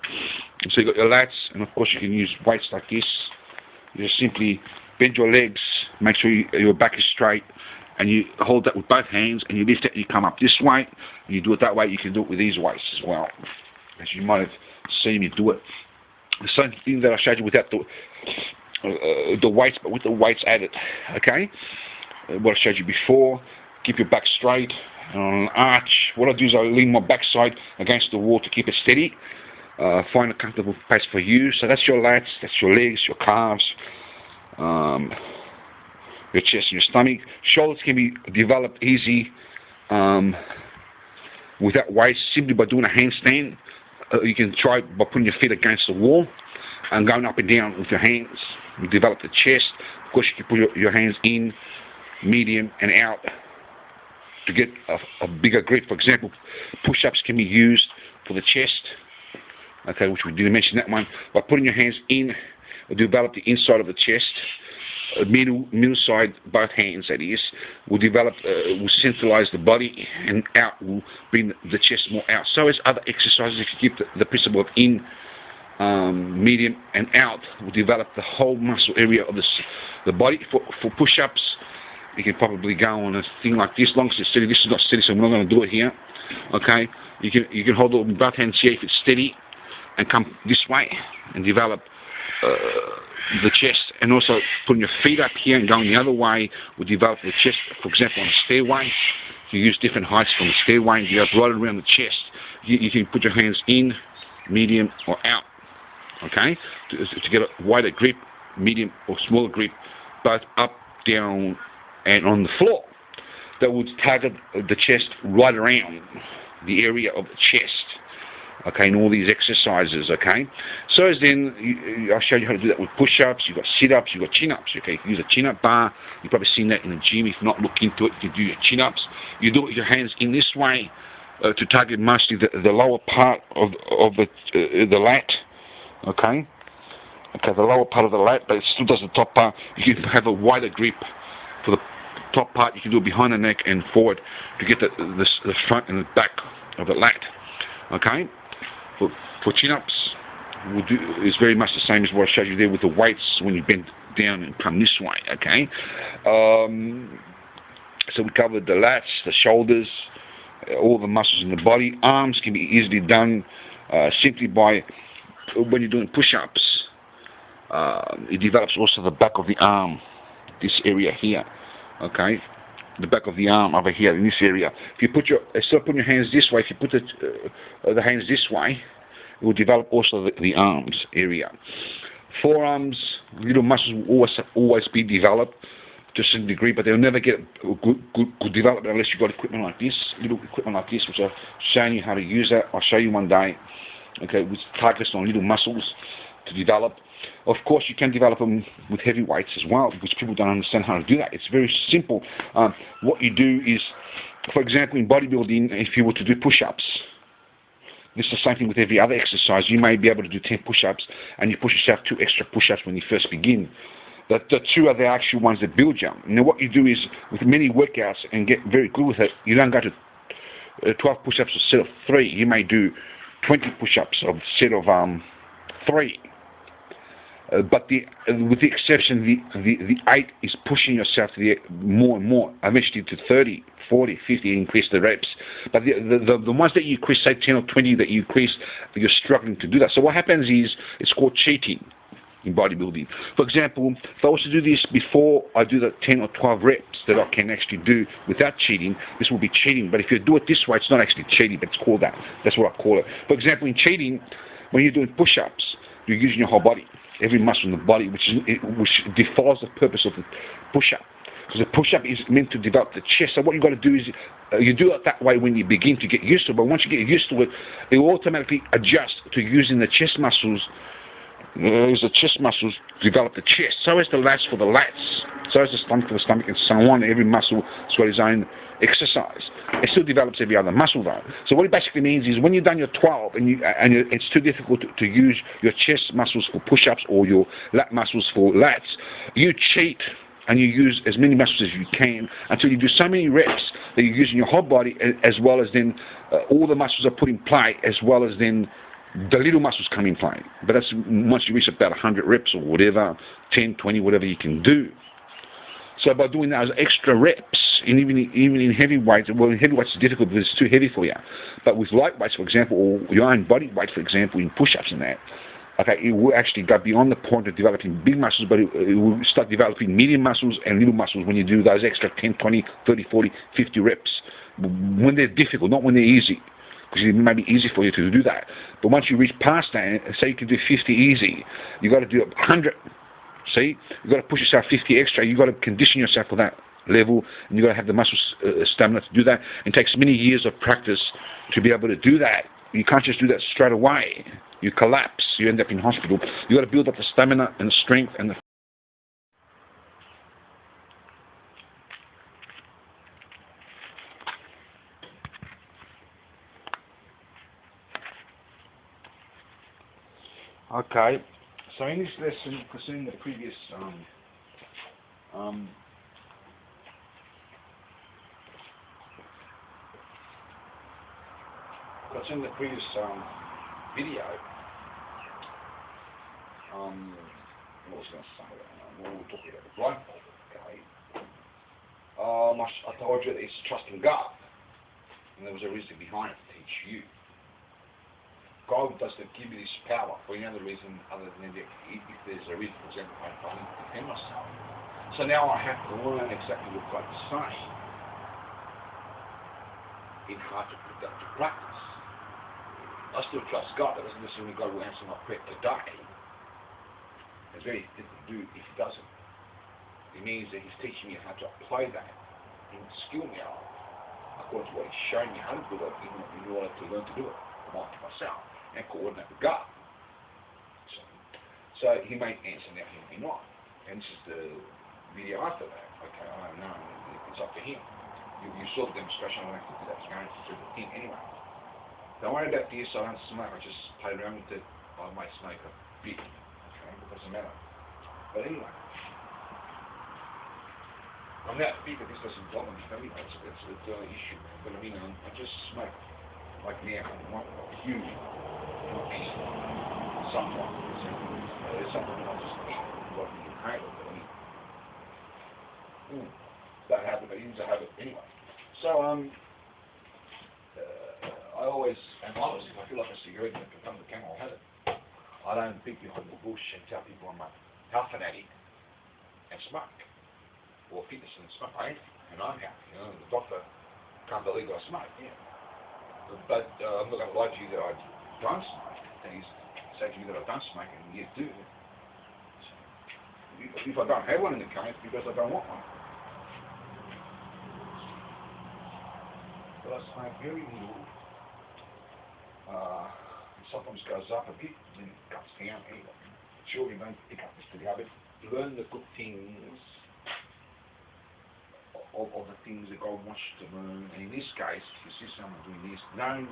So you've got your lats, and of course you can use weights like this. You just simply bend your legs, make sure your back is straight, and you hold that with both hands, and you lift it and you come up this way, and you do it that way. You can do it with these weights as well, as you might have seen me do it. The same thing that I showed you without the weights, but with the weights added, okay? What I showed you before, keep your back straight, and on an arch, what I do is I lean my backside against the wall to keep it steady. Find a comfortable place for you. So that's your lats, that's your legs, your calves, your chest and your stomach. Shoulders can be developed easy without weights, simply by doing a handstand. You can try by putting your feet against the wall and going up and down with your hands. You develop the chest. Of course, you can put your hands in, medium, and out to get a bigger grip. For example, push-ups can be used for the chest, okay, which we didn't mention that one. By putting your hands in, develop the inside of the chest, middle side, both hands that is, will develop, will centralize the body, and out will bring the chest more out. So as other exercises, if you keep the principle of in, medium, and out, will develop the whole muscle area of the body. For push-ups, you can probably go on a thing like this, long as it's steady. This is not steady, so we're not going to do it here. Okay, you can hold it with both hands here if it's steady, and come this way and develop the chest, and also putting your feet up here and going the other way will develop the chest. For example, on a stairway, you use different heights from the stairway and you have right around the chest. You can put your hands in, medium, or out. Okay, to get a wider grip, medium or smaller grip, both up, down, and on the floor. That would target the chest right around the area of the chest. Okay, in all these exercises, okay? So as then, I'll show you how to do that with push-ups, you've got sit-ups, you've got chin-ups, okay? You can use a chin-up bar. You've probably seen that in the gym. If not, look into it. You can do your chin-ups. You do it with your hands in this way to target mostly the lower part of the lat, okay? Okay, the lower part of the lat, but it still does the top part. You can have a wider grip for the top part. You can do it behind the neck and forward to get the front and the back of the lat, okay? For chin-ups, is very much the same as what I showed you there with the weights when you bend down and come this way, okay? So we covered the lats, the shoulders, all the muscles in the body. Arms can be easily done simply by, when you're doing push-ups, it develops also the back of the arm, this area here, okay? The back of the arm over here in this area. If you put instead of putting your hands this way, if you put the hands this way, it will develop also the arms area. Forearms, little muscles will always be developed to a certain degree, but they'll never get good development unless you've got equipment like this, little equipment like this, which I've shown you how to use that. I'll show you one day, okay, which targets on little muscles to develop. Of course, you can develop them with heavy weights as well, because people don't understand how to do that. It's very simple. What you do is, for example, in bodybuilding, if you were to do push-ups, This is the same thing with every other exercise. You may be able to do 10 push-ups, and you push yourself 2 extra push-ups when you first begin. The 2 are the actual ones that build you. Now what you do is, with many workouts and get very good with it, you don't go to 12 push-ups a set of 3. You may do 20 push-ups of a set of 3. But with the exception, the 8 is pushing yourself to the more and more, eventually to 30, 40, 50, increase the reps. But the ones that you increase, say 10 or 20 that you increase, you're struggling to do that. So what happens is, it's called cheating in bodybuilding. For example, if I was to do this before I do the 10 or 12 reps that I can actually do without cheating, this will be cheating. But if you do it this way, it's not actually cheating, but it's called that. That's what I call it. For example, in cheating, when you're doing push-ups, you're using your whole body, every muscle in the body, which defies the purpose of the push-up. Because the push-up is meant to develop the chest. So what you've got to do is, you do it that way when you begin to get used to it, but once you get used to it, it will automatically adjust to using the chest muscles. As the chest muscles develop the chest, so is the lats for the lats, so is the stomach for the stomach, and so on. Every muscle has got its own exercise. It still develops every other muscle though. So what it basically means is, when you've done your 12 and it's too difficult to use your chest muscles for push-ups or your lat muscles for lats, you cheat and you use as many muscles as you can until you do so many reps that you're using your whole body, as well as then all the muscles are put in play, as well as then the little muscles come in play. But that's once you reach about 100 reps or whatever, 10, 20, whatever you can do. So by doing those extra reps, and even in heavyweights, well, in heavyweights it's difficult because it's too heavy for you. But with lightweights, for example, or your own body weight, for example, in push-ups and that, okay, it will actually go beyond the point of developing big muscles, but it will start developing medium muscles and little muscles when you do those extra 10, 20, 30, 40, 50 reps. When they're difficult, not when they're easy. Because it may be easy for you to do that. But once you reach past that, say you can do 50 easy, you've got to do 100. See? You've got to push yourself 50 extra. You've got to condition yourself for that level, and you've got to have the muscle stamina to do that. It takes many years of practice to be able to do that. You can't just do that straight away. You collapse. You end up in hospital. You've got to build up the stamina and the strength and the... Okay, so in this lesson, concerning the previous video, what was I going to say? What were we talking about? The blindfold, okay. I told you that it's trusting God, and there was a reason behind it to teach you. God doesn't give you this power for any other reason other than if there's a reason. For example, I need to defend myself. So now I have to learn exactly what God is saying in how to put that to practice. I still trust God. That doesn't necessarily mean God will answer my prayer today. It's very difficult to do if He doesn't. It means that He's teaching me how to apply that and skill me out according to what He's showing me how to do it in order to learn to do it for myself and coordinate with God. So He may answer now, He may not. And this is the video after that. Okay, I don't know. It's up to Him. You saw the demonstration. I don't have to do that. It's going through the thing anyway. Don't worry about this. I don't smoke. I just play around with it. I might smoke a bit. Okay, it doesn't matter. But anyway, I'm that big that this doesn't bother me. Anyway, it's the only issue. But I mean, I just smoke like now. Not huge. Not me. Sometimes. Sometimes I just like the inhaler. But I mean, that habit. I use a habit anyway. So I always am honest. If I feel like a cigarette and I can come to the camera, I'll have it. I don't beat behind the bush and tell people I'm a health fanatic and smoke, or fitness and smoke. I ain't, and I'm happy. You know, the doctor can't believe that I smoke. Yeah, but I'm not going to lie to you that I don't smoke. And he's saying to me that I don't smoke, and you do. So, if I don't have one in the car, it's because I don't want one. But I smoke very little. Sometimes goes up a bit, then it cuts down. Anyway, children don't pick up this to the habit. Learn the good things of the things that God wants you to learn. And in this case, you see someone doing this, learn,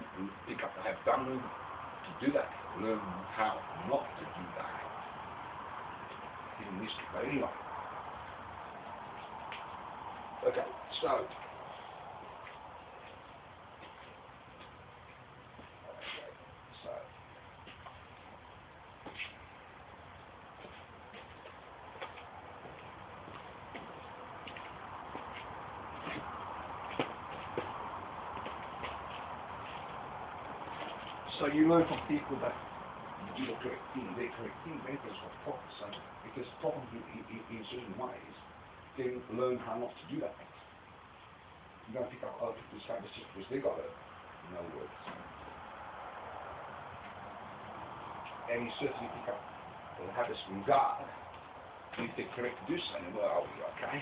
pick up, have done to do that. Learn how not to do that. In this case, but anyway. Okay, so. So you learn from people that do the correct thing, their correct thing, because what problems. So because problems in certain ways, then learn how not to do that. You don't pick up other people's habits just because they got it, in other words. And you certainly pick up the habits from God if they're correct to do so. Well, okay.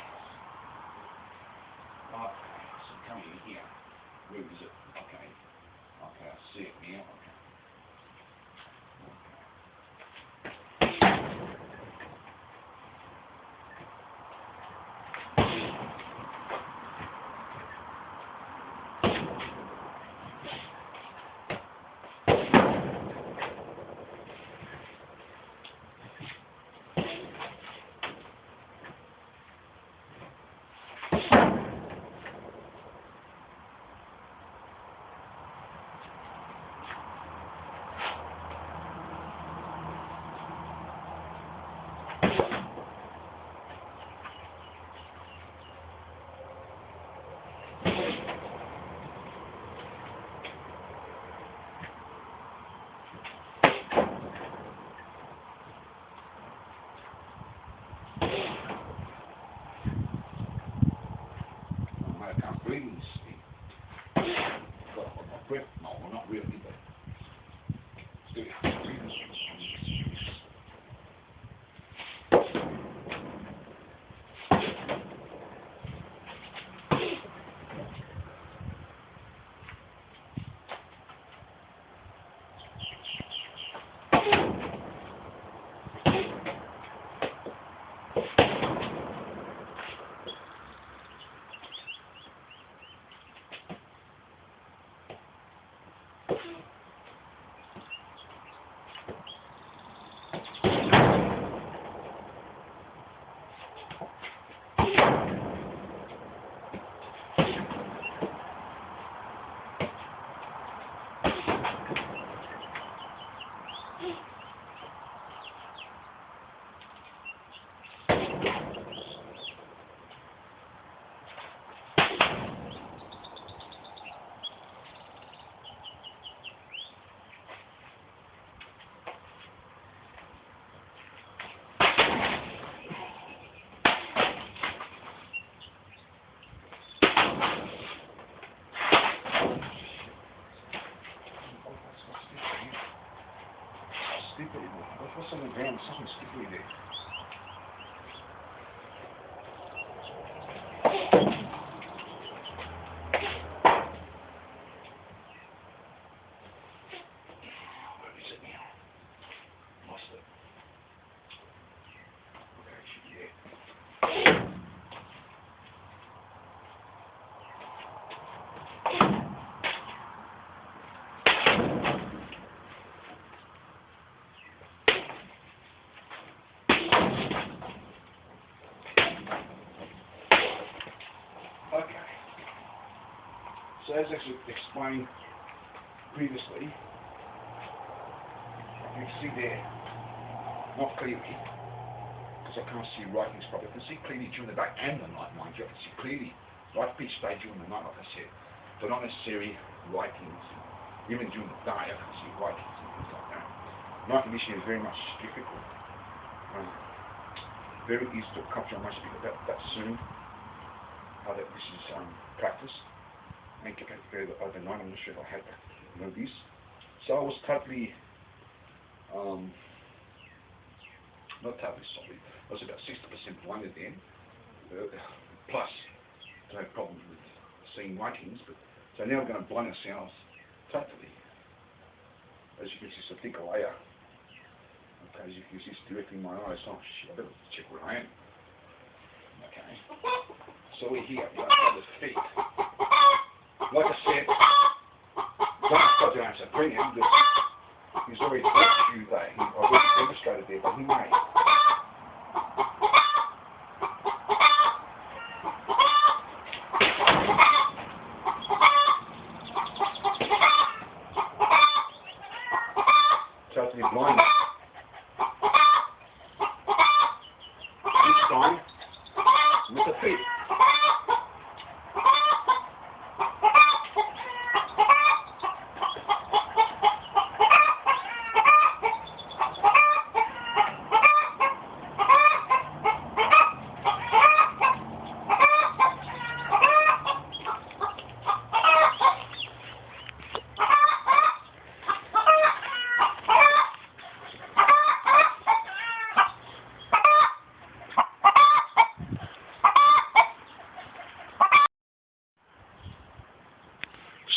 Okay, so come in here. Where is it? Okay. Okay, I see it now. Okay. Breathing speed. Got my breath, no, not really, but still breathing. What's on the ground? Something slippery there. Where is it now? Lost it. Okay, it should be there. So as I explained previously, you can see there, not clearly, because I can't see writings properly. I can see clearly during the day and the night, mind you. I can see clearly right at each day during the night, like I said, but not necessarily writings. Even during the day, I can see writings and things like that. Night conditioning is very much difficult. Very easy to capture. I might speak about that soon. How that this is practiced. And kept it very overnight. I'm not sure if I had that, this. So I was totally, not totally solid. I was about 60% blinded then. Plus, I had problems with seeing writings. But so now we're going to blind ourselves totally. As you can see, it's a thicker layer. Okay, as you can see, it's directly in my eyes. Oh shit! I better check where I am. Okay. So we're here, you know, at the feet. Like I said, don't stop your answer. Bring him. He's already touched you there. I've already demonstrated there, but he may. So to be blind. This time, with the feet.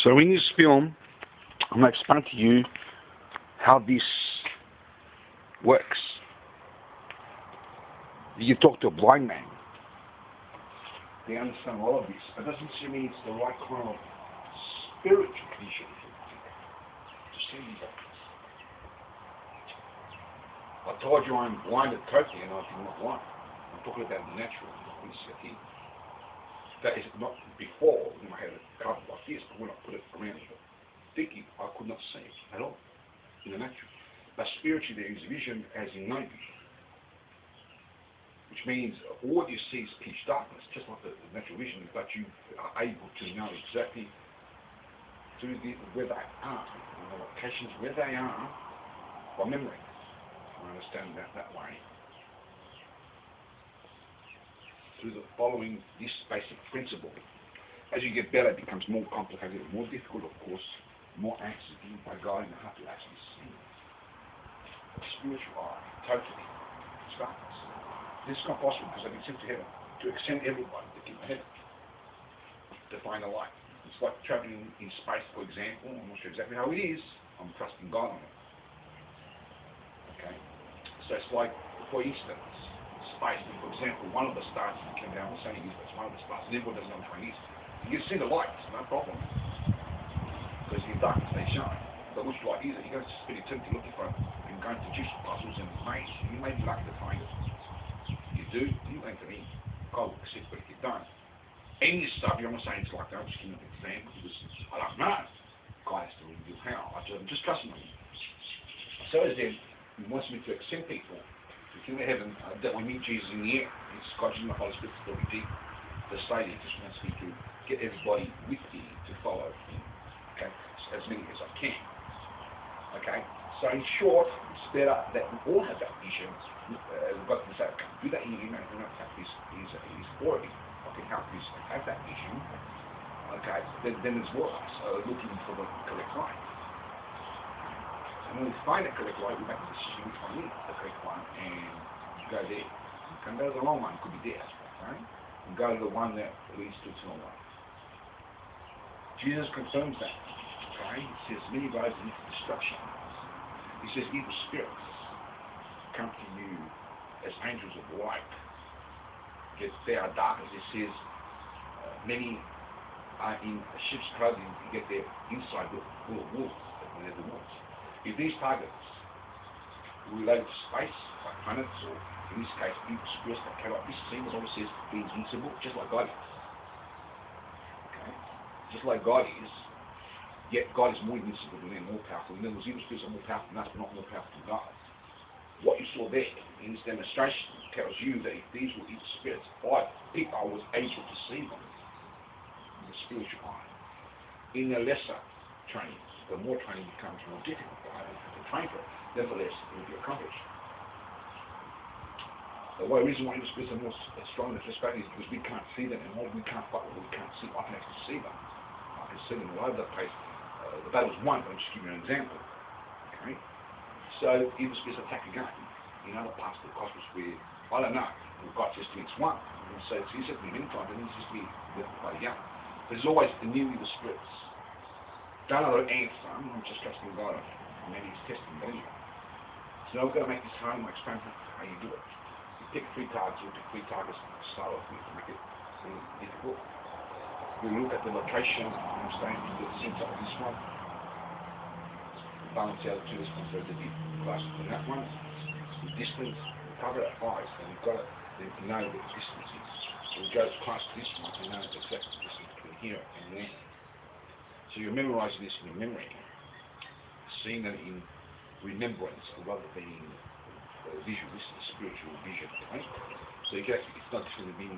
So in this film, I'm going to explain to you how this works. You talk to a blind man, they understand all of this, but it doesn't seem mean it's the right kind of spiritual vision to see these objects. I told you I'm blinded totally and I do not blind. I'm talking about the natural, what we see here. That is not before when I had it covered like this, but when I put it around thinking, I could not see it at all in the natural. But spiritually there is vision as in night vision, which means all you see is pitch darkness, just like the natural vision, but you are able to know exactly where they are, the locations where they are by memory. I understand that way. Through the following this basic principle. As you get better, it becomes more complicated, more difficult, of course, more answers given by God, and you have to actually see the spiritual eye, totally. It's darkness. This is not possible because I've been sent to heaven to extend everybody to keep ahead, to find the light. It's like traveling in space, for example. I'm not sure exactly how it is. I'm trusting God on it. Okay? So it's like, for instance, space. For example, one of the stars came down the same it's one of the stars, and everyone doesn't know which one it is. You can see the lights, no problem. Because in darkness they shine. But which light is it? You're going to spend eternity looking for it and going to jigsaw puzzles and maze. You may be lucky to find it. If you do, you ain't to me. God will accept, but if you don't, any stuff, I'm not saying it's like that, I'm just giving an example because I don't know. God has to reveal how. I'm just trusting him. So as then, he wants me to accept people in heaven that we meet Jesus in the air. It's God using the Holy Spirit to be deep. The state he just wants me to get everybody with me to follow him. Okay, so as many as I can. Okay, so in short, it's better that we all have that vision. We've got to say, okay, do that in your email. We don't have this already. I can help you have that vision. Okay, then it's worth looking for the correct light. And when we find the correct light, we make a decision which one is the correct one, and you go there. You can go to the wrong one, it could be there, right? And go to the one that leads to eternal life. Jesus confirms that. Okay? He says, many roads lead to destruction. He says, evil spirits come to you as angels of light. Yet they are darkness. It says, many are in sheep's clothing. You get their inside full of wolves, when they're the wolves. If these targets were related to space, like planets, or in this case, evil spirits that cannot be seen, as always says, be invincible, just like God is. Okay? Just like God is, yet God is more invincible than them, more powerful. In other words, evil spirits are more powerful than us, but not more powerful than God. What you saw there in this demonstration tells you that if these were evil spirits, I was able to see them in the spiritual eye. In the lesser training, the more training becomes more difficult. I don't have to train for it. Nevertheless, it will be accomplished. The reason why evil spirits are more strong in the perspective is because we can't see them, and what we can't fight what we can't see, I can actually see them. I can see them all over the place. The battle's won, but I'm just giving you an example. Okay? So evil spirits attack again in other parts of the cosmos where, I don't know, God just thinks one. And so it's easier to be many times, and it's just be quite young. But there's always the new evil spirits. Don't know the answer, I'm just trusting God on it. Maybe he's testing, but anyway. So now we're going to make this hard, and I'll explain how you do it. You pick 3 targets, or pick 3 targets to start off with, to make it See, difficult. We look at the location, I'm starting to get sync up with this one. Balance out the two distance so it's a bit closer than that one. The distance, we cover our eyes, and we've got it, then we know what the distance is. So we go close to this one, we know the exact distance between here and there. So you're memorising this in your memory, seeing it in remembrance rather than in visual. This is a spiritual vision. Okay? So you get, it's not just going to be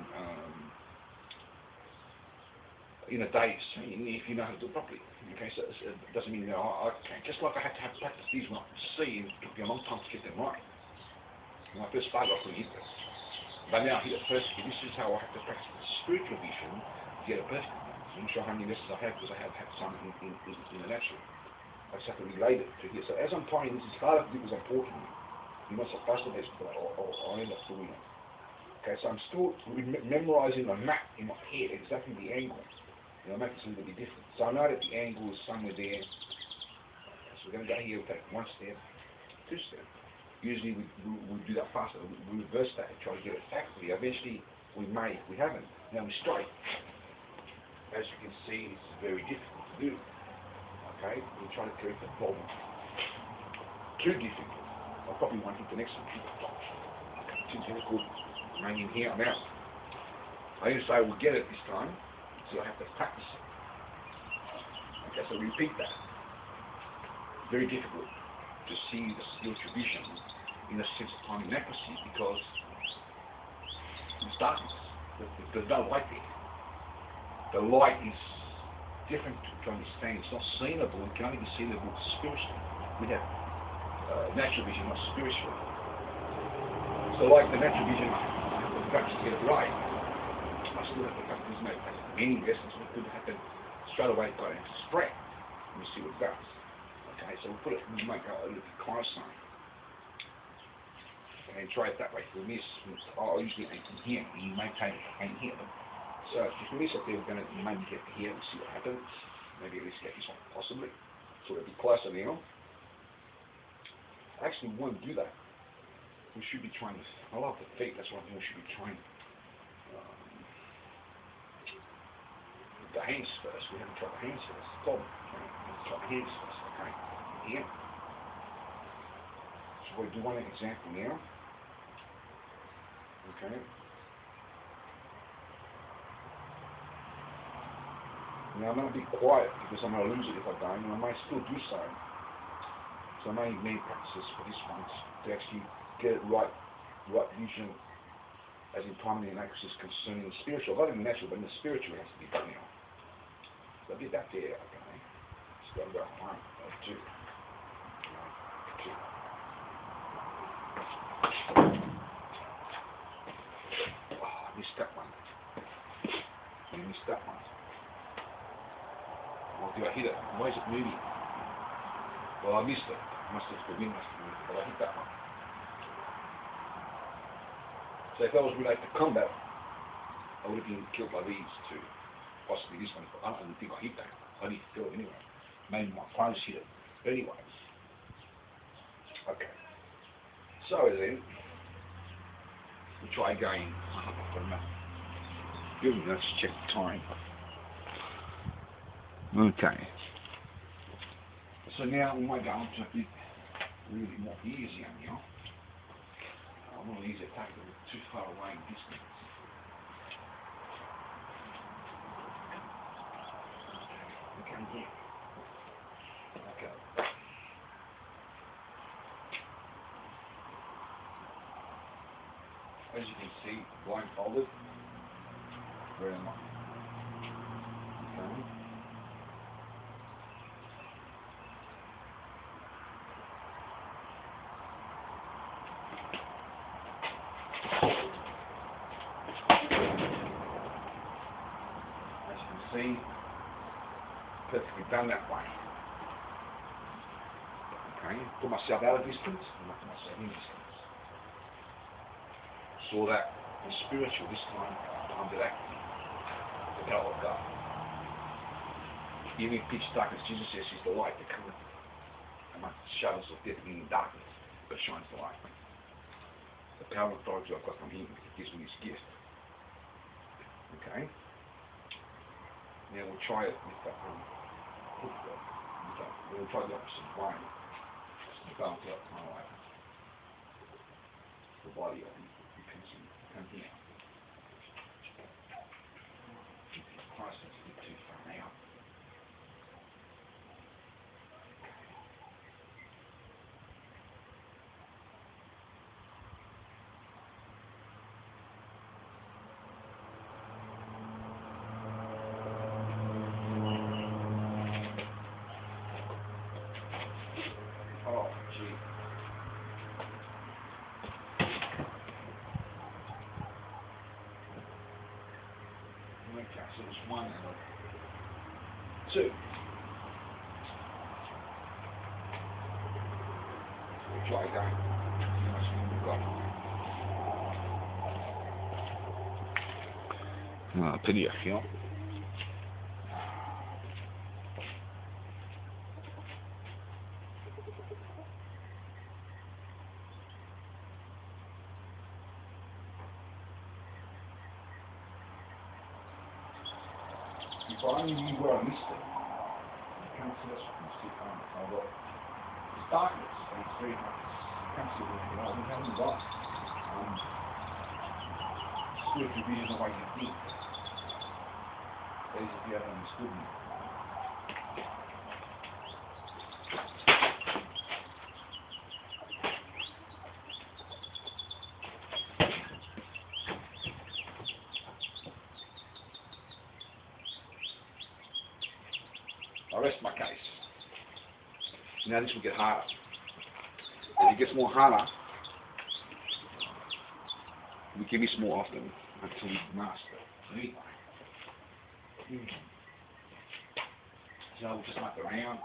in a day if you know how to do it properly. Okay, so it doesn't mean just like I had to have practice these ones, see, and it took me a long time to get them right. When I first started, I couldn't hit them. But now I hit it perfectly. This is how I have to practice the spiritual vision to get it perfect. I'm not sure how many lessons I have because I have had some in the natural. I just have to relate it to here. So as I'm trying this, it's harder to do because I'm talking. You're not supposed to do this, but I'll end up doing it. Okay, so I'm still memorizing the map in my head, exactly the angle. And I'll make this a little bit different. So I know that the angle is somewhere there. Okay, so we're going to go here, we'll take one step, two steps. Usually we do that faster. We reverse that and try to get it accurately. Eventually we may, if we haven't, now we're straight. As you can see, it's very difficult to do. Okay, we're trying to correct the problem. Too difficult. I probably won't hit the next one. Okay, too difficult. Remain in here, I'm out. I didn't say we'll get it this time, so I have to practice it. Okay, so repeat that. Very difficult to see the spiritual vision in a sense of time and accuracy because it's darkness. There's no light there. The light is different to understand. It's not seeable. It can only be seeable spiritually. We have natural vision, not spiritual. So like the natural vision, I have to practice to get it right. I still have to practice to make many lessons. We could happen straight away, got it spread. And we see what it does. Okay, so we'll put it, we might go a little bit closer. And try it that way. If we miss, I'll usually aim from here. You maintain it aim here. So if we miss it there, we're going to maybe get here and see what happens. Maybe at least get this one, possibly. So it'll be closer now. Actually, we won't do that. We should be trying to, I love the feet, that's what we should be trying the hands first. We haven't tried the hands first. Problem. Okay. Let's try the hands first. Okay. Here. So we'll do one example now. Okay. Now I'm going to be quiet because I'm going to lose it if I don't, and I may still do so. So I may need practices for this one to actually get it right vision, as in timing and accuracy is concerning the spiritual. Not in the natural, but in the spiritual it has to be done now. So I did that there, okay. Just got to go 1 or 2. 1, 2. Oh, I missed that one. I missed that one. Or did I hit it? Why is it moving? Well, I missed it. The wind must have moved, but I hit that one. So if that was related to combat, I would have been killed by these two. Possibly this one, but I don't think I hit that. I didn't feel it anyway. Maybe my opponents hit it. But anyway. Okay. So then, we try again. Let's check the time. Okay. So now we might go on to a bit really more easier now. I want to use it back too far away in distance. Okay, here. Okay. As you can see, blindfolded. Where am I? Okay. See, perfectly done that way. Okay, put myself out of distance, and put myself in distance. Saw that in spiritual this time, timed it actively. The power of God. Even in pitch darkness, Jesus says He's the light that cometh among the shadows of death, meaning darkness, but shines the light. The power and authority I've got from Him, He gives me His gift. Okay. Now we'll try it with the we'll try the opposite way. The balance out my way. The body of the pencil come here. Christ, that's a bit too far now. Oh, gee. Okay, so there's 1 and 2. We'll try again. See how much more we've got. Plenty of film. If I only knew where I missed it, you can't see us from still home. I've got it's darkness and it's very hard. You can't see anything else. We haven't got spiritual vision the way you think. That is if you haven't understood me. I rest my case. Now this will get harder. As it gets more harder, we can miss more often until we master it. Anyway. So we'll just muck around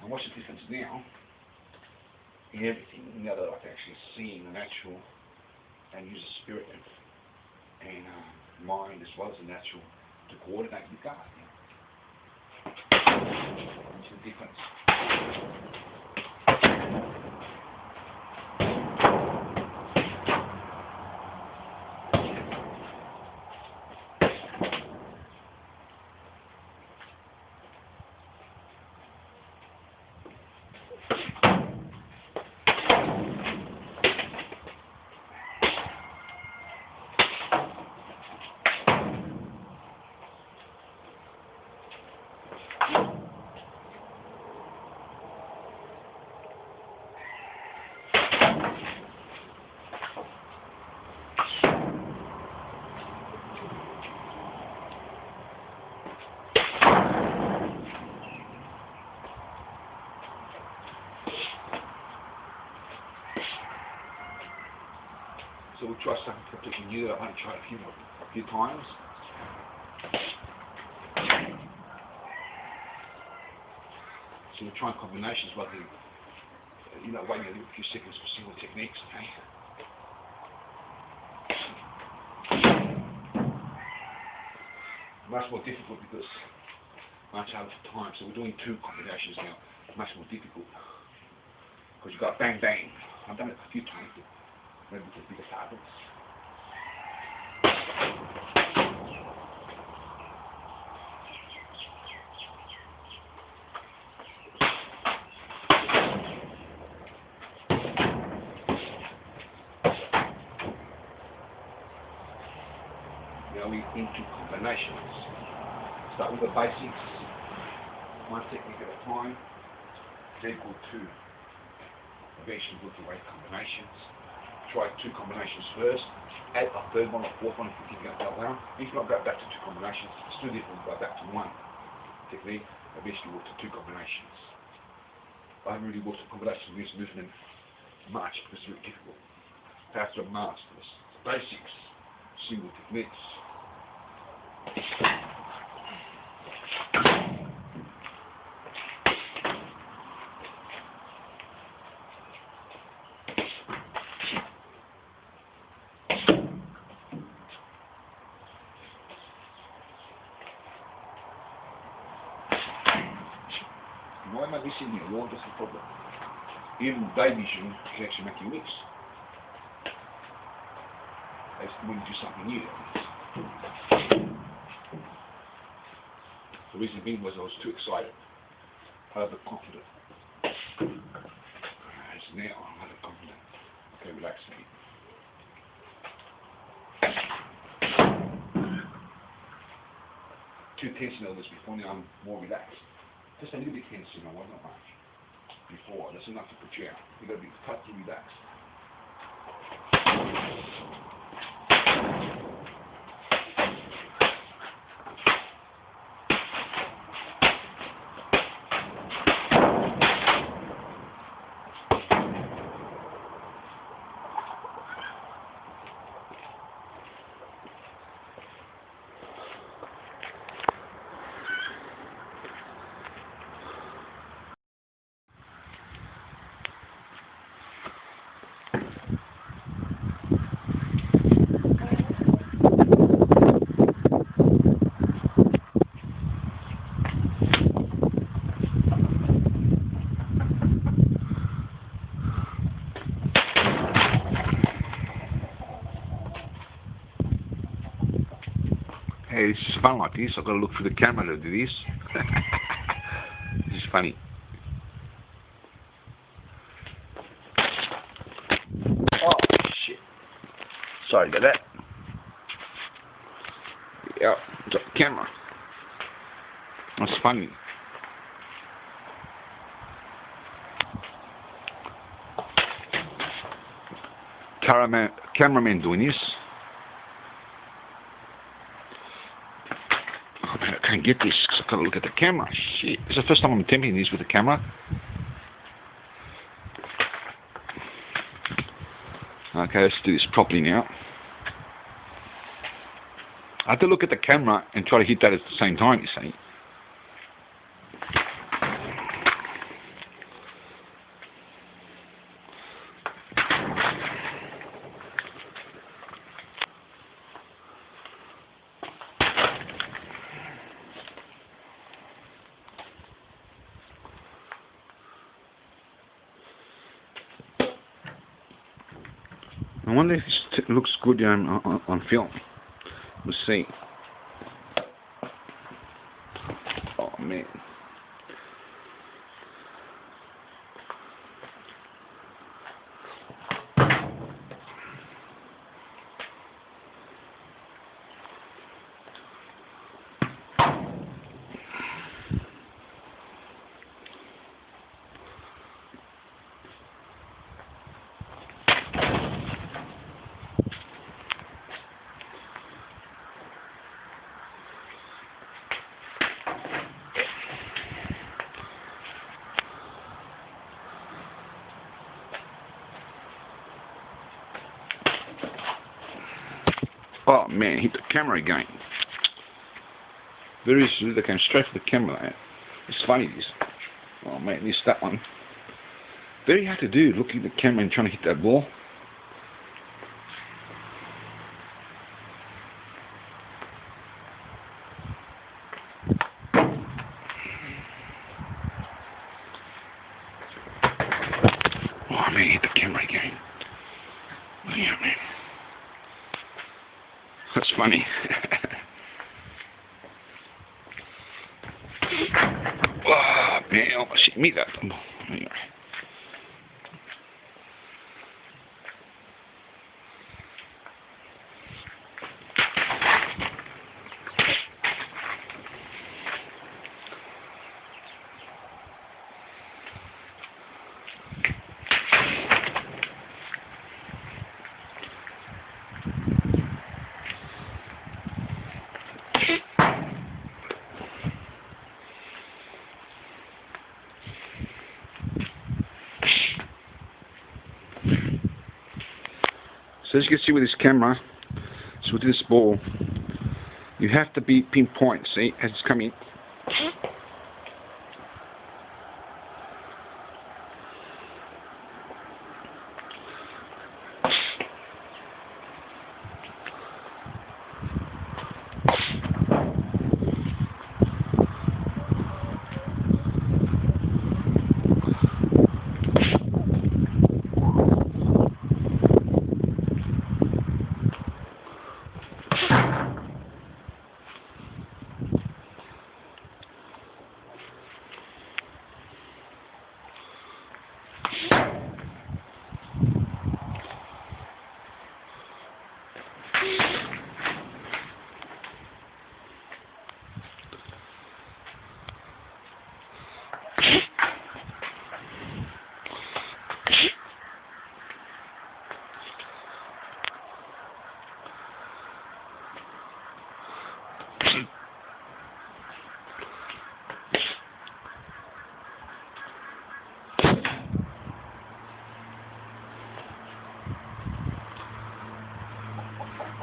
and watch the difference now in everything, now that I can actually see the natural and use the spirit and mind as well as the natural to coordinate with God. What's the difference? So we'll try something completely new that I want to try a few times. So we'll try combinations rather than, waiting a few seconds for single techniques, okay? Much more difficult because much harder for time. So we're doing 2 combinations now. Much more difficult because you've got bang bang. I've done it a few times. Maybe with bigger targets. Now we're into combinations. Start with the basics. 1 technique at a time. Is equal to eventually work your way to combinations. Try 2 combinations first, add a 3rd one or 4th one if you think you're going to go down. If not, go back to 2 combinations. It's too difficult to go back to 1 technique, eventually work to 2 combinations. I haven't really worked with combinations with this movement much because it's really difficult. You have to master this. Basics, single techniques. Why am I missing here? Well, that's the problem. Even day vision can actually make you miss. That's when you do something new. The reason being was I was too excited, overconfident. It's now I'm overconfident. Okay, relax me. Too tense in all this before, now I'm more relaxed. Just a little bit tense, you know, not much. Before, that's enough to put you out. You've got to be totally relaxed. Hey, this is fun like this. I've got to look through the camera to do this. This is funny. Oh, shit. Sorry about that. Yeah, drop the camera. That's funny. Cameraman doing this. Oh man, I can't get this because I've got to look at the camera. Shit. It's the first time I'm attempting this with the camera. Okay, let's do this properly now. I have to look at the camera and try to hit that at the same time, you see. I wonder if this looks good on film. We'll see. Oh man. Oh man, hit the camera again. Very smooth, they came straight for the camera. It's funny this. Oh man, missed that one. Very hard to do, looking at the camera and trying to hit that ball. Oh man, hit the camera again. Oh yeah, man. That's funny. Oh man, I should meet that. Anyway. So as you can see with this camera, so with this ball, you have to be pinpoint, see, as it's coming.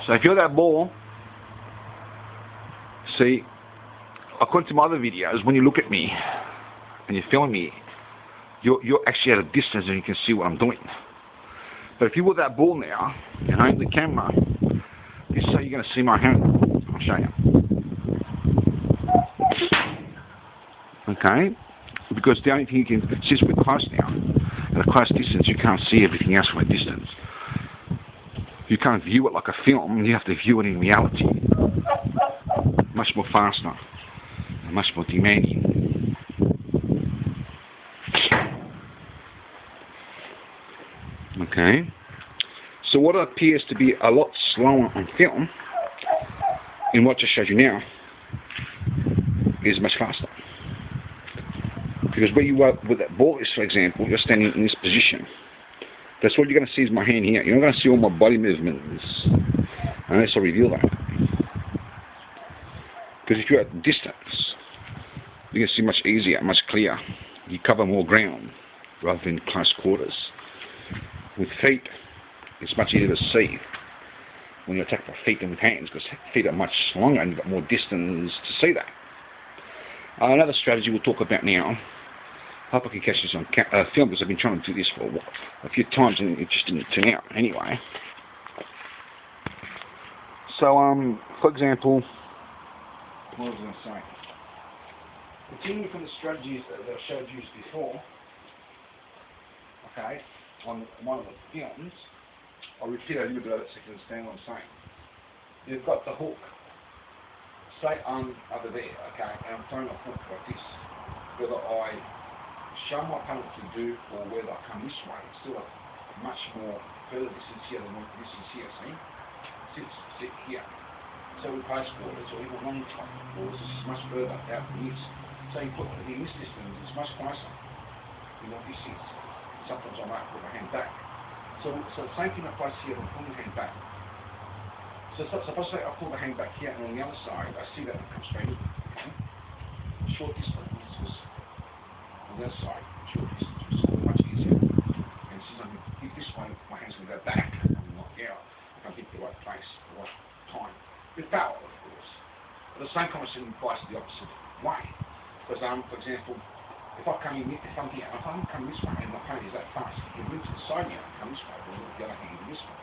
So if you're that ball, see, according to my other videos, when you look at me and you're filming me, you're actually at a distance and you can see what I'm doing. But if you were that ball now and aim the camera, this is how you're going to see my hand. I'll show you. Okay? Because the only thing you can see is we're close now. At a close distance, you can't see everything else from a distance. You can't view it like a film, you have to view it in reality. Much more faster, and much more demanding. Okay? So what appears to be a lot slower on film, in what I showed you now, is much faster. Because where you are with that ball is, for example, you're standing in this position. That's what you're going to see is my hand here. You're not going to see all my body movements unless I reveal that. Because if you're at distance, you can see much easier, much clearer. You cover more ground rather than close quarters. With feet, it's much easier to see when you attack with feet than with hands, because feet are much longer and you've got more distance to see that. Another strategy we'll talk about now. I hope I can catch this on film, because I've been trying to do this for a few times and it just didn't turn out anyway. So, for example, what was I going to say? Continuing from the strategies that I showed you before, okay, on one of the films, I'll repeat a little bit of it so you can understand what I'm saying. You've got the hook, say I'm over there, okay, and I'm throwing a hook like this. Whether I show my opponent to do or whether I come this way, it's still a much more further distance here than what this is here, see? Sit here. So we place quarters or even long top quarters, this is much further out than this. So you put it in this distance, it's much closer than what this is. Sometimes I might put my hand back. So the same thing applies here, I'm pulling the hand back. So suppose I pull the hand back here, and on the other side, I see that it comes straight in. Okay? Short distance was on the other side, short distance was much easier. And since I'm going to hit this one, my hand's going to go back, and not out. I can hit the right place, the right time. With power, of course. But the same concept applies to the opposite way. Because, for example, if I come in, if I'm here, if I'm coming this way, and my opponent is that fast, if you move to the side here and come this way, well, the other hand this way.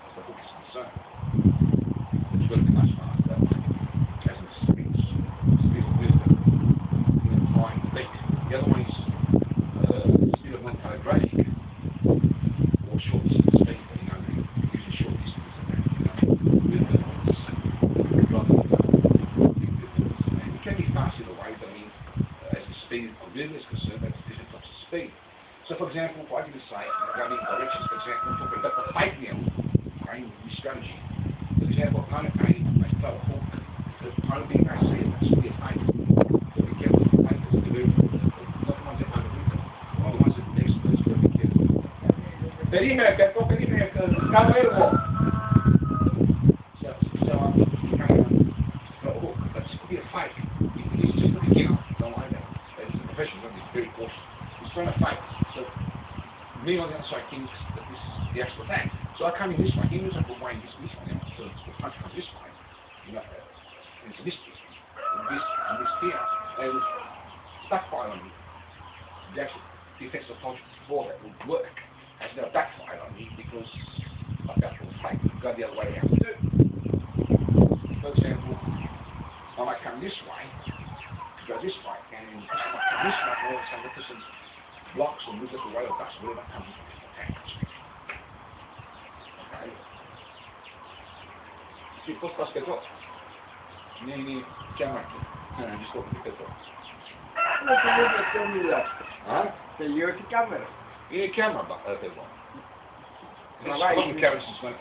As the hook is concerned. It's going to be much faster that way. As in speed of wisdom, flying the beat. The other one is speed of non-calligraphic, or short distance speed, but using short distance and that, movement rather than big movements. And it can be fast in a way, but I mean, as the speed of movement is concerned, that's different types of speed. So, for example, if I can say, going in directions, for example, I'm talking about the fake now, okay, with strategy. For example, opponent A, they throw a hook, the opponent B, they see it, that's really a fake. So be careful with the fake, because the movement, not the ones that are underwritten, or the ones that are next to us, be careful. Perímetro, cabrero. So, you can throw a hook, but this could be a fake. It's just a beginner, don't like that. As a professional, you've got to be very cautious. He's throwing a fake. So, me on the other side thinks that this is the actual attack. So I come in this way, he moves up away this way now. So the punch comes this way, into this distance, and this here, and backfire on me. The actual defensive punch before that would work has now backfired on me because I've got to fake, go the other way out to do. For example, I might come this way, go this way, and I might come this way, and all of a sudden the person blocks or moves up away or ducks, whatever comes into the attack. Okay. Si posso pescar, nem chama aqui. Desculpa, que pessoal. Não tem questão de lá. Hã? Tem outra câmera. E camera, pessoal. Mas vai. Camera system.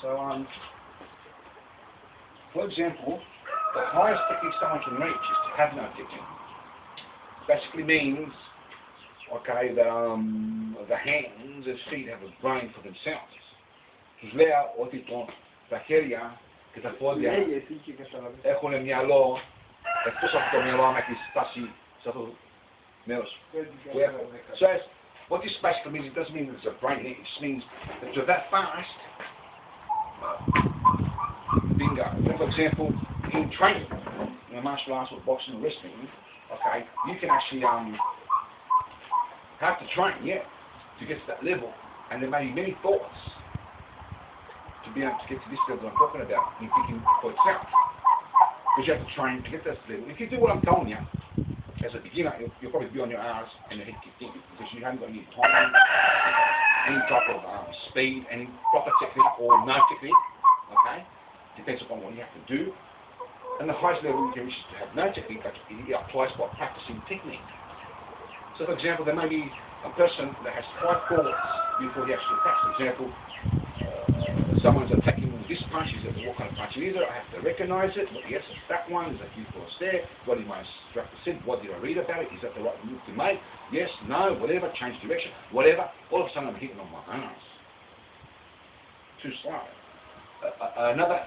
So, for example, the highest technique someone can reach is to have no technique. Basically means, okay, the hands and feet have a brain for themselves. Τους λέω ότι τα χέρια και τα πόδια έχουν μυαλό, εκτός από το μυαλό άμα έχει στάσει σε αυτό το μέρος που έχω. So what this basically means, it doesn't mean there's a brain in it, it just means that if you're that fast, bingo. For example, in training, in martial arts or boxing or wrestling, okay, you can actually have to train, to get to that level, and there may be many thoughts to be able to get to this level I'm talking about in thinking for itself. Because you have to train to get to this level. If you do what I'm telling you, as a beginner, you'll probably be on your ass and your head kicked in because you haven't got any time, any type of speed, any proper technique or no technique, okay? Depends upon what you have to do. And the highest level you can reach is to have no technique, but it applies by practicing technique. So for example, there may be a person that has 5 thoughts before he actually practices. For example, someone's attacking this punch, he says, what kind of punch it is? I have to recognize it. Yes, it's that one. Is that you for a stare? What did my instructor said? What did I read about it? Is that the right move to make? Yes, no, whatever, change direction, whatever. All of a sudden I'm hitting on my arms. Too slow. Another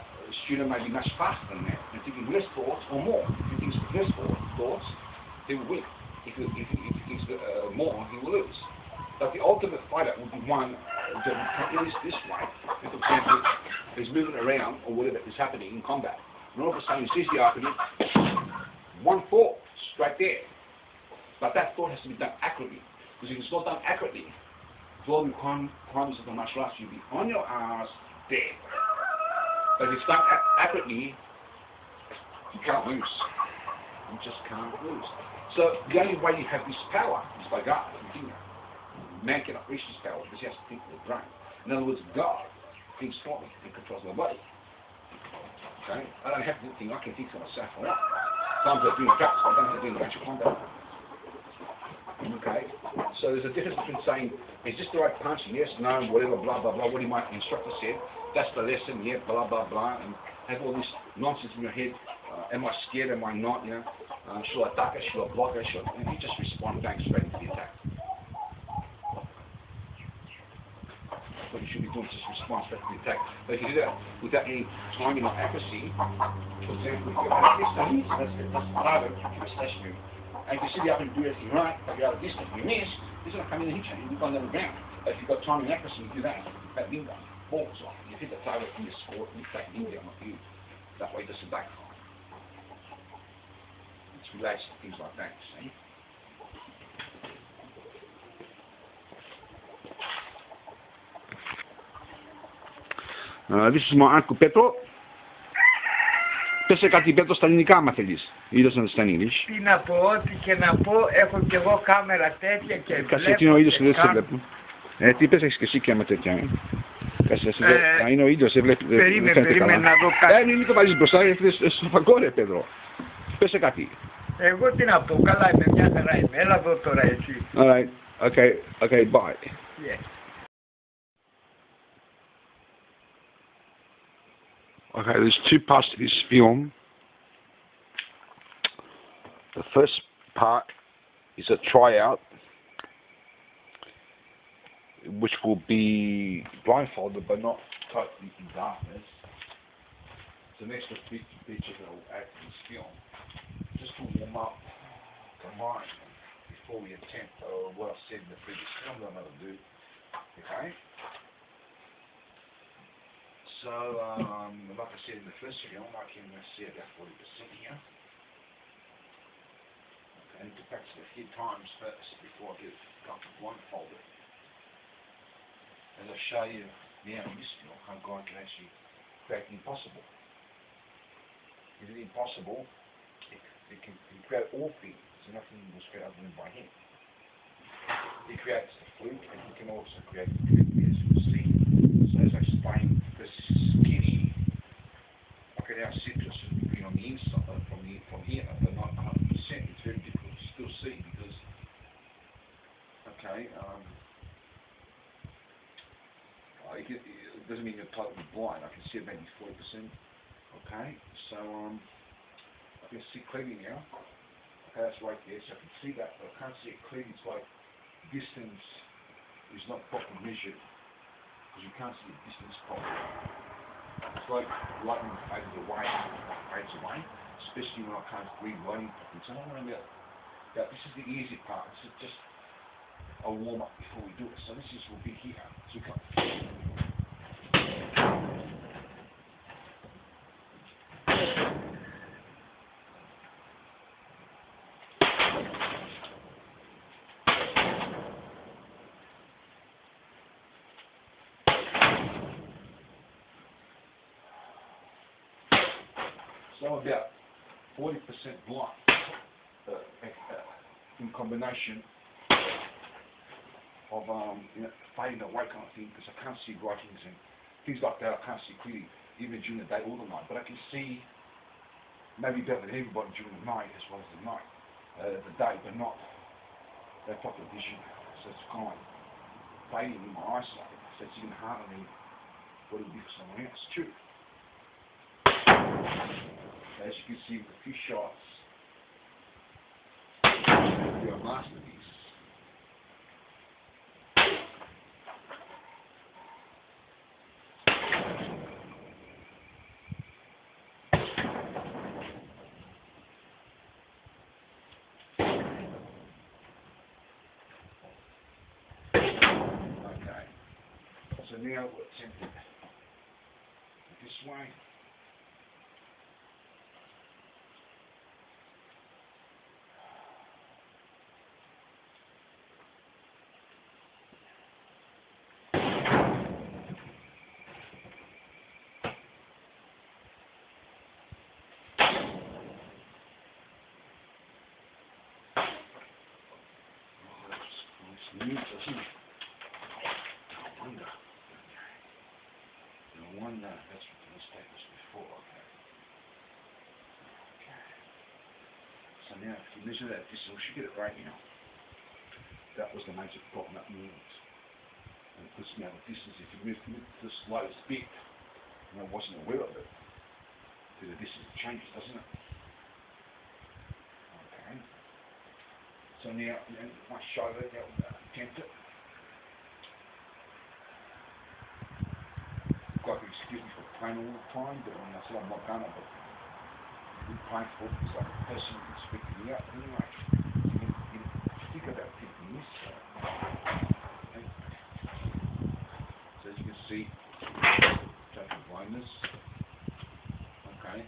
student may be much faster than that and thinking less thoughts or more. If he thinks less thoughts, he will win. If he thinks more, he will lose. But the ultimate fighter would be one that is this way. If, for example, he's moving around or whatever is happening in combat, and all of a sudden he sees the opening, one thought straight there. But that thought has to be done accurately. Because if it's not done accurately, with all the requirements of the martial arts, you'll be on your ass dead. But if it's done accurately, you can't lose. You just can't lose. So the only way you have this power is by God. Man cannot reach this power because he has to think with the brain. In other words, God thinks for me and controls my body. Okay? I don't have to think, I can think for myself. Right? Sometimes I do in practice, but I don't have to do in actual combat. Okay? So there's a difference between saying, is this the right punch? Yes, no, whatever, blah, blah, blah, what my instructor said. That's the lesson, yeah, blah, blah, blah, and have all this nonsense in your head. Am I scared? Am I not? You know, should I duck it? Should I block it? And you just respond bang straight into the attack. That's what you should be doing, just respond straight to the attack. But if you do that without any timing or accuracy, for example, if you're out of distance, that's part of it, if you're stationary. And if you see the other do everything right, but you're out of distance, you miss, he's going to come in and hit you, and you've gone down the ground. But if you've got timing and accuracy, you do that bingo, balls off. You hit the target and you score, and you take bingo on you. That way it doesn't backfire. It's related to things like that, see? This is my Uncle Petro. Πες κάτι Πέτρο στα ελληνικά άμα θέλεις. He doesn't understand English. Τι να πω, ό,τι και να πω, έχω κι εγώ κάμερα τέτοια και βλέπω. Κάτσε, είναι ο ίδιος και δεν σε βλέπω. Τι πες έχεις και εσύ κάμερα τέτοια. Κάτσε, είναι ο ίδιος, δεν βλέπει. Περίμενε να δω κάτι. Μην το βάλεις μπροστά, στο φαγκό ρε Πέτρο. Πες κάτι. Εγώ τι να πω, καλά είμαι, μια χαρά είμαι. Έλα εδώ τώρα εσύ. Alright, okay, bye. Yeah. Okay, there's 2 parts to this film. The first part is a tryout, which will be blindfolded but not totally in darkness. It's an extra feature that will add to this film, just to warm up the mind before we attempt what I said in the previous film that I'm going to do. Okay? So, like I said in the first video, I can see about 40% here. Okay, I need to practice it a few times first before I get comfortable blindfolded. As I show you now in this film, how God can actually create the impossible. Is it impossible? It can create all things, so nothing was created other than by Him. He creates the fluke, and He can also create the fluke, as you will see. So as I explained, this is skinny. I can now see just on the inside, from here, but not 100%. It's very difficult to still see because, okay, it doesn't mean you're totally blind. I can see maybe 40%. Okay, so I can see clearly now. Okay, that's right there, so I can see that, but I can't see it clearly. It's like distance is not properly measured because you can't see the distance properly. It's like lightning fades away, especially when I can't read writing properly. So I don't know about this is the easy part. This is just a warm up before we do it. So this will be here. So we come. So about 40% blind in combination of fading away kind of thing, because I can't see writings and things like that. I can't see clearly even during the day or the night, but I can see maybe better than everybody during the night as well as the day, but not that type of vision. So it's kind of fading in my eyesight, so it's even harder than what it would be for someone else too. As you can see with a few shots, you're a masterpiece. Okay, so now we'll attempt it this way. No wonder that's what the mistake was before. Okay. So now, if you measure that distance, we should get it right now. That was the major problem, that movement. And because now the distance, if you move this light is big, and I wasn't aware of it, then the distance changes, doesn't it? Okay. So now, my shoulder, now attempt it. God, excuse me for praying all the time, but I said I'm not gonna, but I'm praying for it because like a person can speak to me out. Anyway, you think about thinking this. Okay. So as you can see, total blindness. Okay.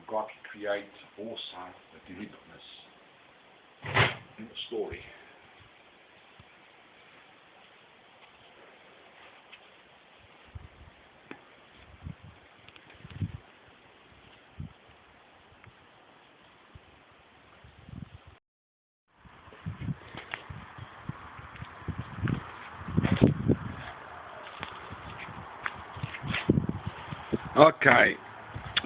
God create also the deliberateness in the story. Okay.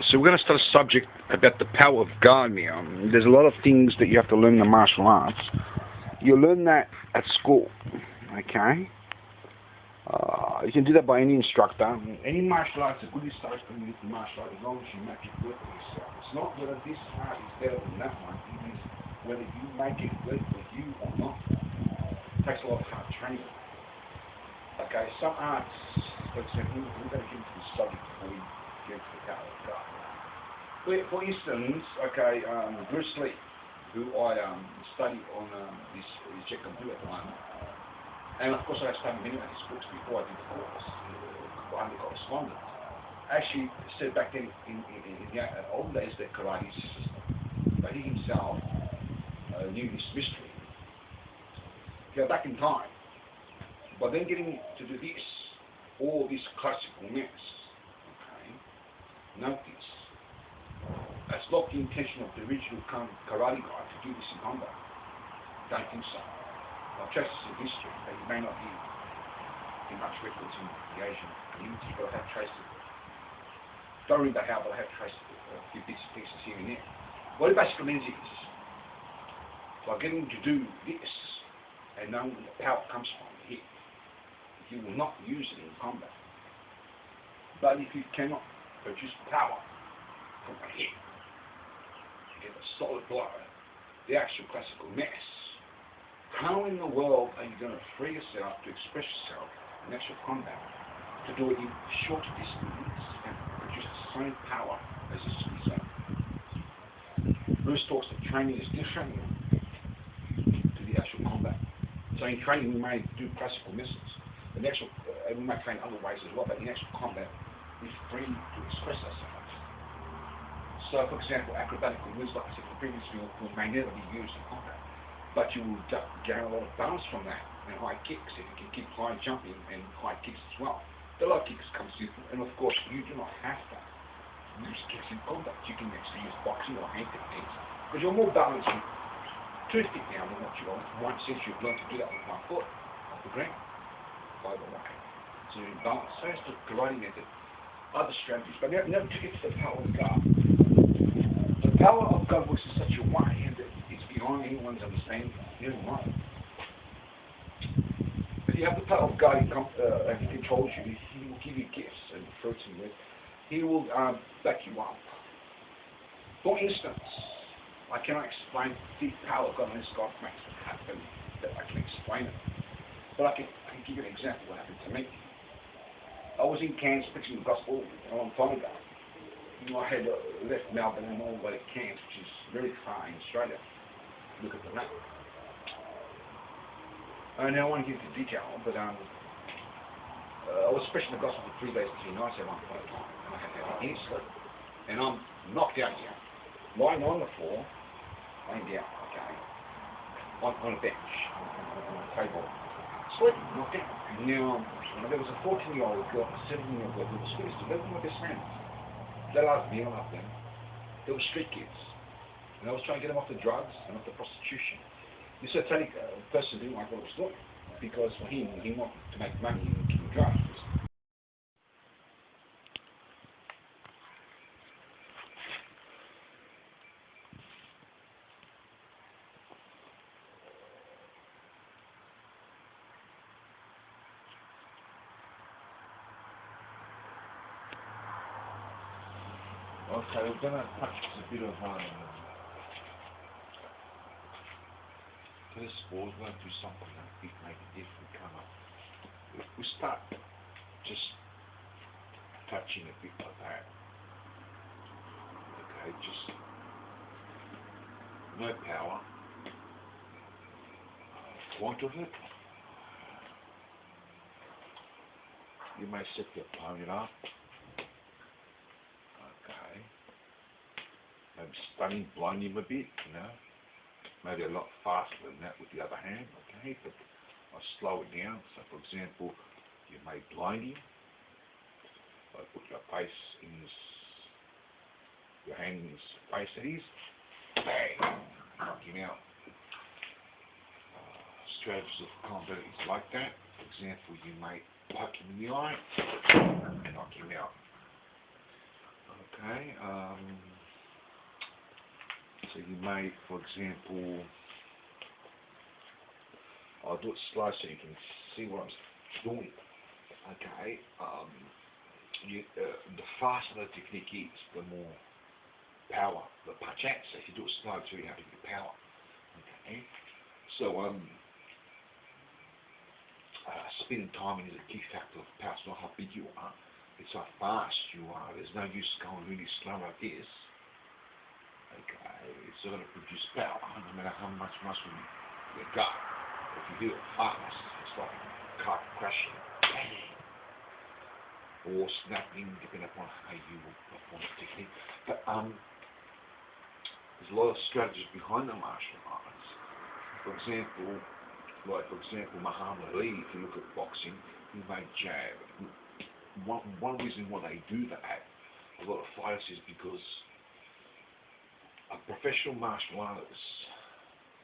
So we're going to start a subject about the power of God now. There's a lot of things that you have to learn in the martial arts. You learn that at school, okay? You can do that by any instructor. Any martial arts, a good instructor can do martial art as long as you make it work for yourself. It's not whether this art is better than that one. It is whether you make it work for you or not. It takes a lot of hard training. Okay, some arts, for example, we're going to get into the subject before we get to the power of God. For instance, okay, Bruce Lee, who I studied on this Jet Computer at the moment, and of course I studied many of his books before I did the course, I'm the correspondent. Actually said back then in the old days that karate is a system, but he himself knew this mystery. Go back in time, but then getting to do this, all this classical mess, okay, note this. That's not the intention of the original karate guy to do this in combat. Don't think so. I've traced this in history, but you may not be much records in the Asian community, but I have traced it. Don't read that out, but I have traced a few bits and pieces here and there. What it basically means is, by getting to do this, and knowing where the power comes from here, you will not use it in combat. But if you cannot produce power from here, get a solid blow, the actual classical mess, how in the world are you going to free yourself to express yourself in actual combat, to do it in short distance and produce the same power as this result? Bruce talks that training is different to the actual combat. So in training we may do classical missiles, and we may train other ways as well, but in actual combat we're free to express ourselves. So, for example, acrobatic moves, like I said previously, will may never be used in combat, but you will gain a lot of balance from that, and high kicks, if you can keep high jumping and high kicks as well. The low kicks comes with, and of course, you do not have to use kicks in combat. You can actually use boxing or hand techniques, because you're more balanced with two feet down than what you are with one, since you've learned to do that with one foot off the ground, by the way. So you're in balance. So that's the karate method. Other strategies, but now to get to the power of God. The power of God works in such a way that it's beyond anyone's understanding. Never mind. If you have the power of God, and He controls you, He will give you gifts and fruits and with. He will back you up. For instance, I cannot explain the power of God unless God makes it happen that I can explain it. But I can give you an example of what happened to me. I was in Cairns preaching the gospel a long time ago. I had left Melbourne and all the way to Cairns, which is very far in Australia. Look at the map. Now I want to give you the detail, but I was preaching the gospel for 3 days and 2 nights at one point in time, and I had to have any sleep. And I'm knocked out here, lying on the floor, laying down, okay, on a bench, on a table, sleeping, knocked out. Now, there was a 14-year-old girl, a 17-year-old girl who was with us, they were my best friends. They loved me, I loved them. They were street kids. And I was trying to get them off the drugs and off the prostitution. This satanic person didn't like what I was doing, because for him, he wanted to make money and keep drugs. Okay, we're going to touch a bit of first of all, we're going to do something a bit maybe different come up. We start just touching a bit like that. Okay, just no power. Want of it. You may set your opponent up. Okay. Maybe stunning, blind him a bit, you know. Maybe a lot faster than that with the other hand, okay, but I'll slow it down. So for example, you may blind him. I put your face in his, your hand in his face at his, bang, knock him out. Strategies of combat is like that. For example, you may poke him in the eye and knock him out. Okay, so you may, for example, I'll do it slow so you can see what I'm doing. Okay, the faster the technique is, the more power the punch at. So if you do it slow too, you have to get power. Okay, so speed and timing is a key factor of power. It's not how big you are, it's how fast you are. There's no use going really slow like this. Okay, it's not going to produce power, no matter how much muscle you got. If you do it fast, it's like a car crashing, or snapping, depending upon how you will perform the technique. But there's a lot of strategies behind the martial arts. For example, Muhammad Ali, if you look at boxing, he may jab. One reason why they do that, a lot of fighters, is because a professional martial artist,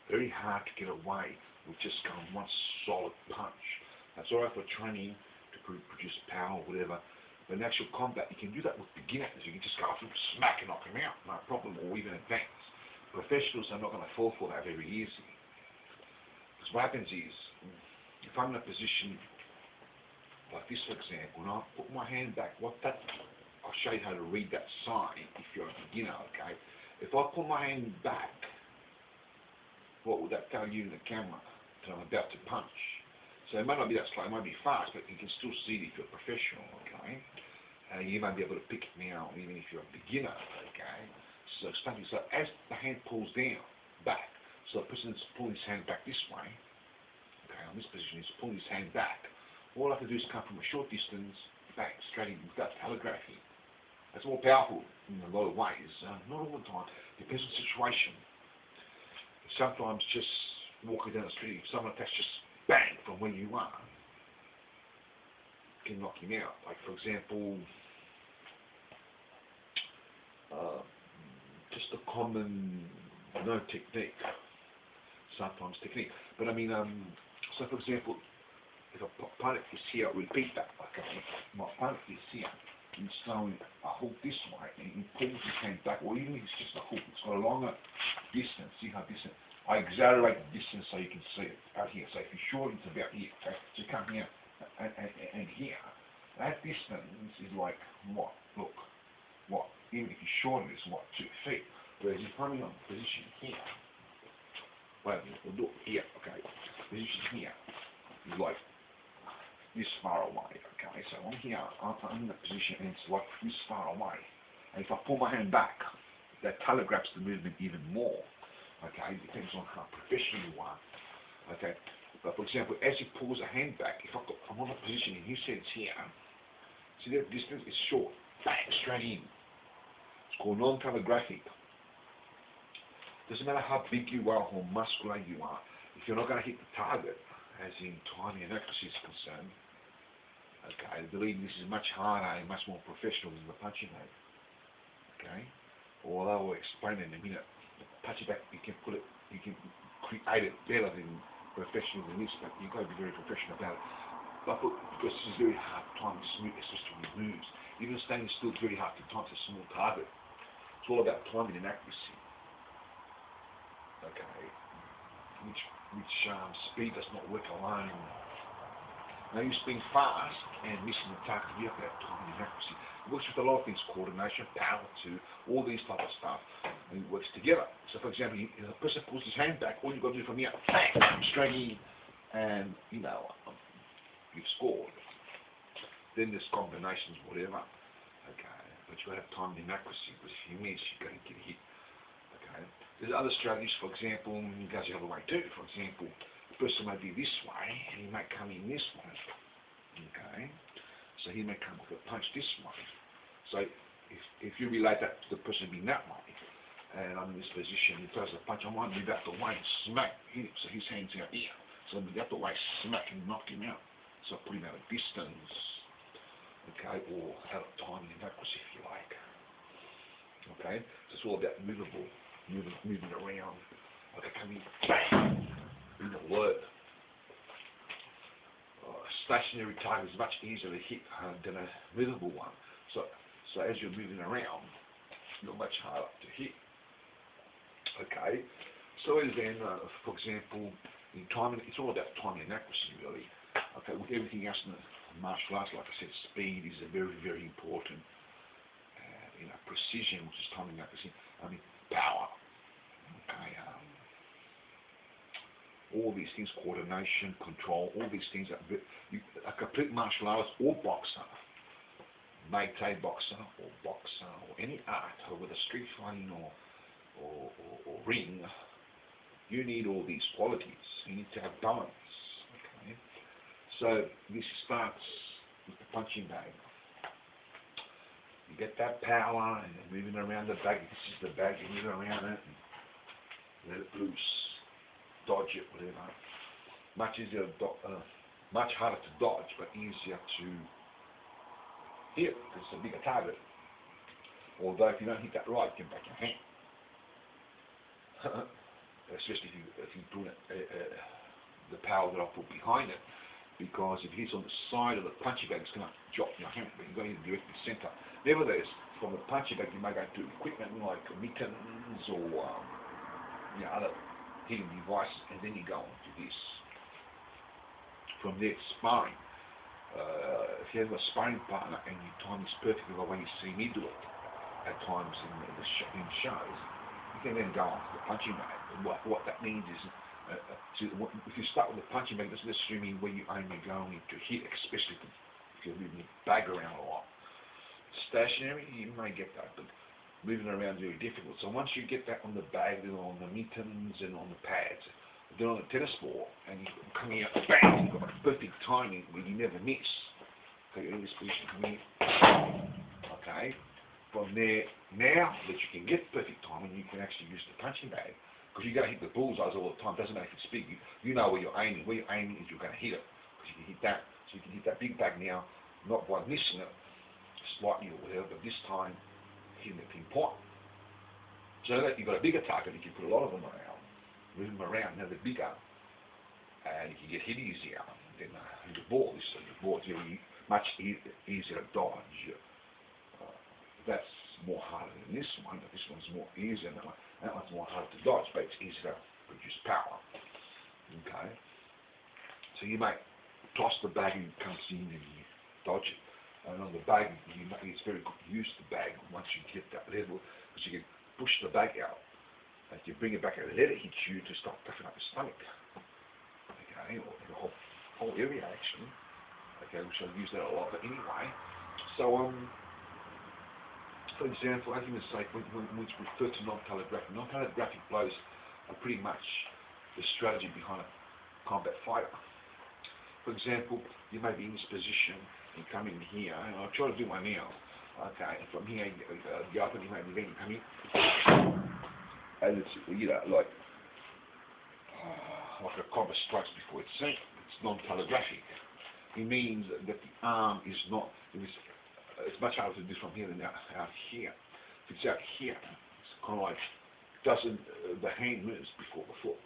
very hard to get away with just going one solid punch. That's all right for training to produce power or whatever. But in actual combat, you can do that with beginners. You can just go up and smack and knock them out, no problem, or even advance. Professionals are not going to fall for that very easy. Because what happens is, if I'm in a position like this, for example, and I put my hand back, I'll show you how to read that sign if you're a beginner, okay? If I pull my hand back, what would that tell you in the camera? That I'm about to punch. So it might not be that slow, it might be fast, but you can still see it if you're a professional, okay? You might be able to pick it now, even if you're a beginner, okay? So as the hand pulls down, back, so the person's pulling his hand back this way, okay, on this position, he's pulling his hand back. All I have to do is come from a short distance, back, straight in, without telegraphy, It's more powerful in a lot of ways. Not all the time. Depends on the situation. Sometimes just walking down the street, if someone attacks just bang from where you are, can knock him out. Like for example, just a common technique. Sometimes technique. But I mean, so for example, if a opponent is here, repeat that. Okay, my opponent is here. He's throwing a hook this way, and he pulls his hand back, or even if it's just a hook, it's got a longer distance. See how distant? I exaggerate the distance so you can see it out here. So if you're short, it's about here. Okay, so you come here and here. That distance is like what? Look, what? Even if you're short, it's what, 2 feet. Whereas if I'm in a position here, well, look here. Okay, position here is like this far away, okay, so I'm here, I'm in a position and it's like this far away, and if I pull my hand back, that telegraphs the movement even more, okay, it depends on how professional you are, okay, but for example, as he pulls a hand back, if I'm on a position and he says here, see that distance is short, bang, straight in, it's called non-telegraphic. Doesn't matter how big you are or muscular you are, if you're not going to hit the target, as in timing and accuracy is concerned, okay, I believe this is much harder and much more professional than the punching bag. Okay? Although I'll explain in a minute, the punching bag you can create it better than professional than this, but you've got to be very professional about it. But because this is very hard to time smooth, especially with moves. Even standing still is very hard to time to a small target. It's all about timing and accuracy. Okay. Which speed does not work alone. Now you spin fast and missing the target, you have to have timing and accuracy. It works with a lot of things, coordination, power too, all these type of stuff, and it works together. So for example, if a person pulls his hand back, all you've got to do from here, bang, straight in, and you've scored. Then there's combinations, whatever. Okay, but you got to have timing and accuracy, because if you miss, you're going to get hit. Okay, there's other strategies, for example, it goes the other way too. For example, the person may be this way, and he may come in this way. Okay, so he may come with a punch this way. So if you relate that to the person being that way, and I'm in this position, he throws a punch, I might move out the way and smack him, so his hand's out here. So I move out the way, smack and knock him out. So I put him out of distance, okay, or out of timing and accuracy if you like. Okay, so it's all about moving around. Okay, come in, bang, in the word. Stationary target is much easier to hit than a movable one. So as you're moving around, you're much harder to hit. Okay, so then, for example, in timing, it's all about timing and accuracy really. Okay, with everything else in the martial arts, like I said, speed is a very, very important. Precision, which is timing and accuracy. I mean, power. Okay, all these things, coordination, control, all these things. A complete martial artist or boxer, Muay boxer or any art, or whether street fighting or ring, you need all these qualities. You need to have balance. Okay, so this starts with the punching bag. You get that power and you're moving around the bag. This is the bag, you move around it and let it loose, dodge it, whatever. Much easier, much harder to dodge, but easier to hit because it's a bigger target. Although if you don't hit that right, you can break your hand. Especially if you put the power that I put behind it. Because if it hits on the side of the punching bag, it's going to drop your hand, but you've got to hit it directly center. Nevertheless, from the punching bag, you may go to equipment like mittens or other hitting devices, and then you go on to this. From there, sparring. If you have a sparring partner and you time this perfectly the way you see me do it at times in shows, you can then go on to the punching bag. And what that means is, if you start with the punching bag, doesn't necessarily mean where you aim you're going to hit, especially if you're moving the bag around a lot. Stationary, you may get that, but moving around is very difficult. So once you get that on the bag, then on the mittens and on the pads, then on the tennis ball, and you're coming out, bang, you've got perfect timing where you never miss. Okay, you're in this position, come in, okay, from there, now that you can get perfect timing, you can actually use the punching bag. Because you're going to hit the bullseyes all the time. Doesn't matter if it's big. You know where you're aiming. Where you're aiming is you're going to hit it. Because you can hit that. So you can hit that big bag now, not by missing it slightly or whatever, but this time hitting the pinpoint. So that you've got a bigger target, you can put a lot of them around. Move them around. Now they're bigger. And you can get hit easier than the ball. So the ball is really much easier to dodge. That's more harder than this one, but this one's more easier than that one. That one's more harder to dodge, but it's easier to produce power. Okay? So you might toss the bag and it comes in and you dodge it. And on the bag, it's very good to use the bag once you get that level, because you can push the bag out. And you bring it back and let it hit you to start puffing up your stomach. Okay? Or the whole area actually. Okay, we shall use that a lot, but anyway. So, for example, as you say, when we refer to non-telegraphic blows are pretty much the strategy behind a combat fighter. For example, you may be in this position and come in here, and I'll try to do one now. Okay, and from here, the open, you may be then come in, and it's, you know, like a combat strikes before it's seen. It's non-telegraphic. It means that the arm is not, it's much harder to do from here than out here. If it's out here, it's kind of like, the hand moves before the foot.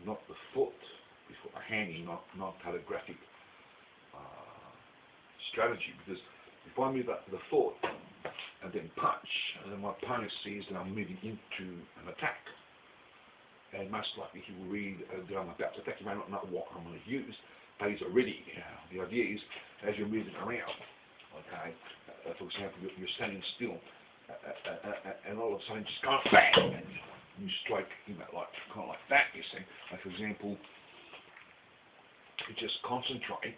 Not the foot before the hand is not telegraphic strategy, because if I move up the foot and then punch, and then my opponent sees that I'm moving into an attack, and most likely he will read that I'm about to attack. He may not know what I'm going to use, but he's already, the idea is, as you're moving around, okay, for example, you're standing still, and all of a sudden just kind of bang, and you strike, you know, like, kind of like that, you see. Like, for example, you just concentrate,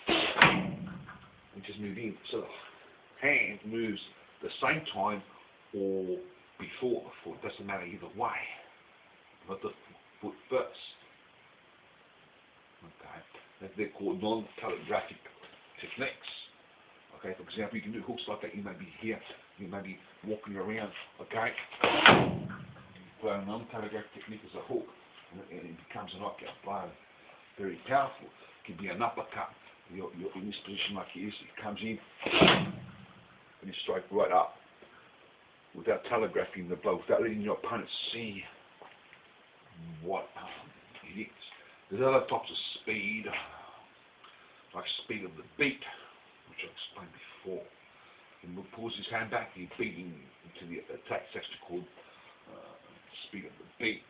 and just move in, so the hand moves the same time or before the foot, doesn't matter either way, but the foot first. Okay, they're called non-telegraphic techniques. Okay, for example, you can do hooks like that. You may be here, you may be walking around. Okay, well, a non-telegraphic technique is a hook, and it becomes a knockout blow. Very powerful. It can be an uppercut. You're in this position like he is. It comes in, and you strike right up without telegraphing the blow, without letting your opponent see what it is. There's other types of speed, like speed of the beat, which I explained before. He pulls his hand back, he's beating into the attack. It's actually called speed of the beat,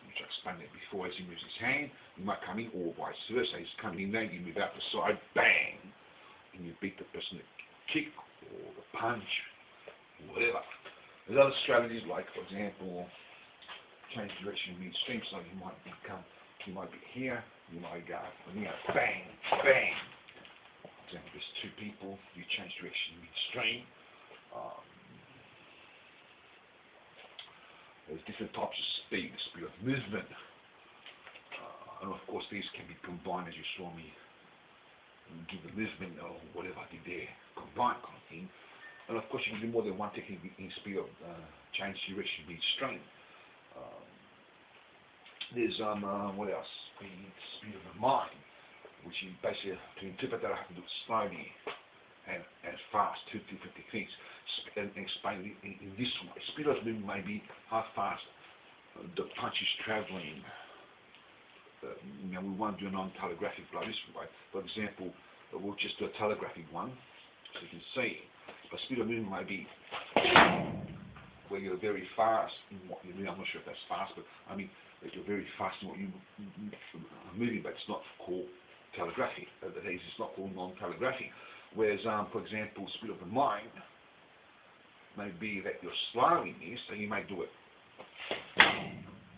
which I explained that before. As he moves his hand, you might come in, or vice versa. He's coming in there, you move out the side, bang, and you beat the person with the kick or the punch, or whatever. There's other strategies, like, for example, change direction midstream, so you might be here, you might go from here, bang, bang. For example, there's two people, you change direction midstream. There's different types of speed, the speed of movement. And of course, these can be combined, as you saw me do the movement or whatever I did there, combined kind of thing. And of course, you can do more than one technique in speed of change direction midstream. There's what else? Speed of the mind, which is basically, to interpret that, I have to do it slowly and fast, two different techniques. And explain it in this way. Speed of movement may be how fast the punch is traveling. You know, we want to do a non-telegraphic blow this way. For example, we'll just do a telegraphic one, so you can see. But speed of movement may be where you're very fast in what you do. I'm not sure if that's fast, but I mean, that you're very fast in what you are moving, but it's not called telegraphic. That is, it's not called non-telegraphic. Whereas, for example, speed of the mind may be that you're slow in this, so you may do it,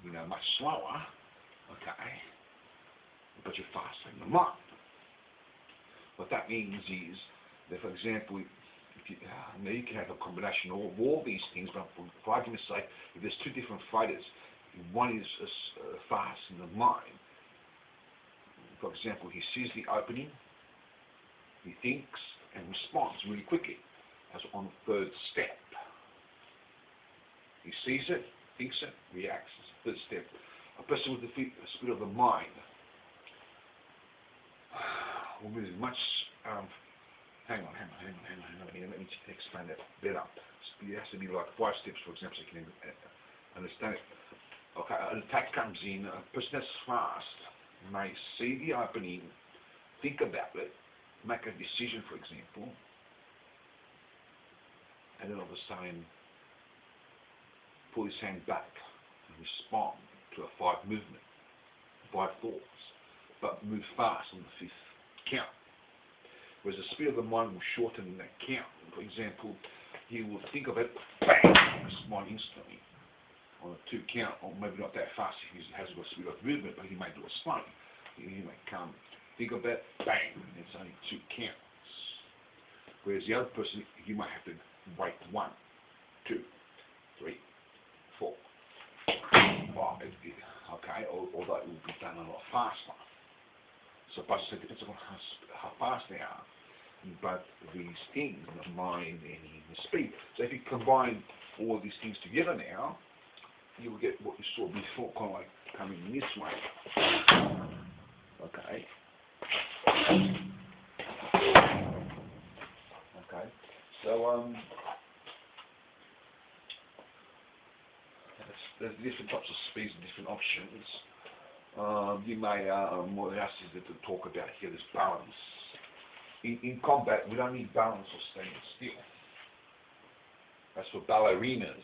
you know, much slower, okay, but you're faster in the mind. What that means is that, for example, if you can have a combination of all these things, but for argument's sake, if there's two different fighters, one is fast in the mind. For example, he sees the opening, he thinks and responds really quickly. as on the third step. He sees it, thinks it, reacts. It's the third step. A person with the speed of the mind will move much. Hang on. Let me explain that better. It has to be like 5 steps, for example, so you can understand it. Okay, an attack comes in. A person that's fast may see the opening, think about it, make a decision, for example, and then all of a sudden pull his hand back and respond to a 5 movement, 5 thoughts, but move fast on the 5th count. Whereas the speed of the mind will shorten that count. For example, he will think of it, bang, respond instantly on a 2 count, or maybe not that fast if he hasn't got speed of movement, but he may do it slow. He may come, think of it, bang, and it's only 2 counts. Whereas the other person, you might have to wait 1, 2, 3, 4, 5, okay, although it will be done a lot faster. So, but it depends on how fast they are in both these things, the mind and in the speed. So if you combine all these things together now, you will get what you saw before, kind of like coming this way. Okay. Okay. So there's different types of speeds and different options. You may more than us is to talk about here this balance. In combat, we don't need balance or standing still. As for ballerinas,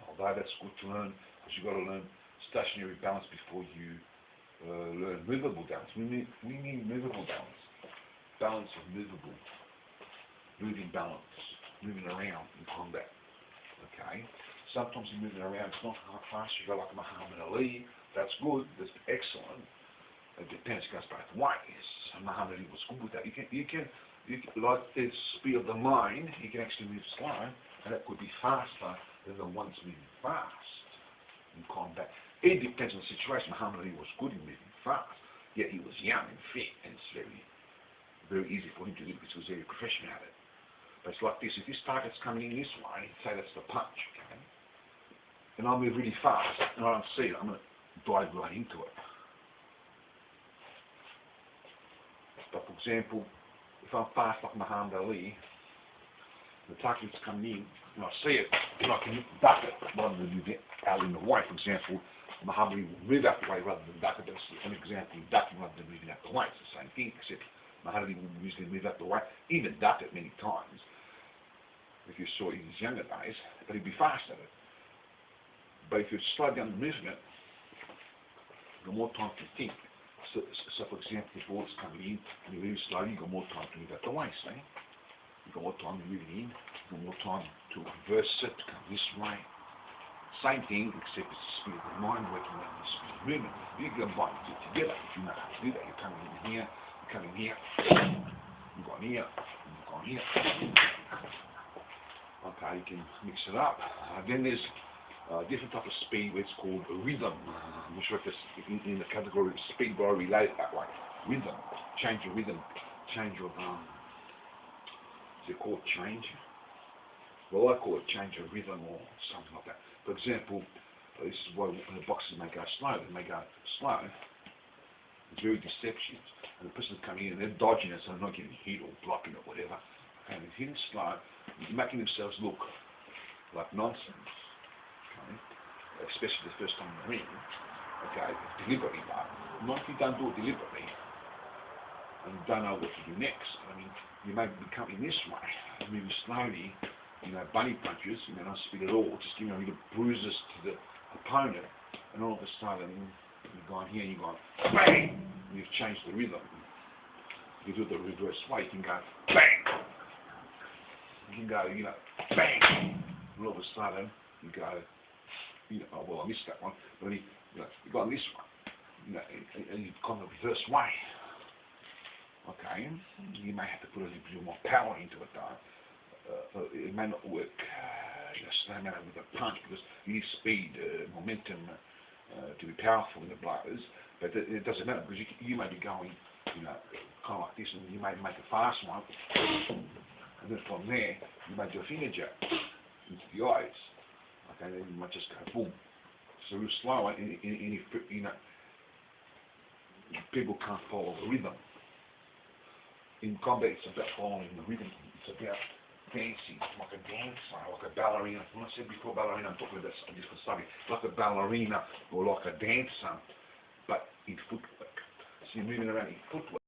although that's good to learn, because you've got to learn stationary balance before you learn movable balance. We need movable balance. Balance of movable, moving balance, moving around in combat. Okay. Sometimes you're moving around, it's not how fast you go like Muhammad Ali. That's good, that's excellent. It depends, it goes both ways. Muhammad Ali was good with that. You can like the speed of the mind, you can actually move slow, and that could be faster than the ones moving fast in combat. It depends on the situation. Muhammad Ali was good in moving fast, yet he was young and fit, and it's very, very easy for him to do because he was very professional at it. But it's like this, if this target's coming in this way, say that's the punch, okay? And I move really fast, and I don't see it, I'm going to dive right into it. But for example, if I'm fast like Muhammad Ali, the target's coming in, and I see it, and I can duck it rather than move it out in the way. For example, Muhammad Ali will move out the way rather than duck it. That's an example of ducking rather than moving out the way. It's the same thing, except Muhammad Ali will usually move out the way, even duck it many times, if you saw it in his younger days, but he'd be fast at it. But if you slow down the movement, you've got more time to think. So for example, the ball's coming in, and you're really slow, you've got more time to move out the way, see? You've got more time to move it in, you've got more time to reverse it, to come this way. Same thing, except it's the speed of the mind working out the speed of movement. You can combine the two together if you know how to do that. You're coming in here, you're coming here, you've gone here, you've gone here. Okay, you can mix it up. Then there's different type of speed where it's called rhythm, which refers in the category of speed, but I relate it that way. Rhythm, change your rhythm, change your, is it called change? Well, I call it change your rhythm or something like that. For example, this is why the boxers may go slow. They may go slow. It's very deceptive. And the person's coming in and they're dodging it so they're not getting hit or blocking it, whatever. And they're hitting slow, making themselves look like nonsense. Okay? Especially the first time in the ring. Okay, deliberately, but not if you don't do it deliberately and you don't know what to do next. I mean, you may be coming this way, moving slowly, you know, bunny punches, you know, not speed at all, just giving little bruises to the opponent, and all of a sudden you've gone here and you've gone bang, and you've changed the rhythm. You do it the reverse way, you can go bang, you can go, you know, bang, and all of a sudden you go, you know, oh, well, I missed that one, but then you've gone this one, you know, and you've gone the reverse way. Okay, you may have to put a little bit more power into it though. It may not work in the same manner with a punch because you need speed, momentum to be powerful in the blows, but it doesn't matter because you may be going, you know, kind of like this, and you may make a fast one, and And then from there, you make your finger jab into the eyes. Okay, then you might just go boom. So real slow, and you know, people can't follow the rhythm. In combat, it's about following the rhythm. It's about dancing, like a dancer, like a ballerina. When I said before ballerina, I'm talking about this just for study. Like a ballerina or like a dancer, but in footwork. So you're moving around in footwork.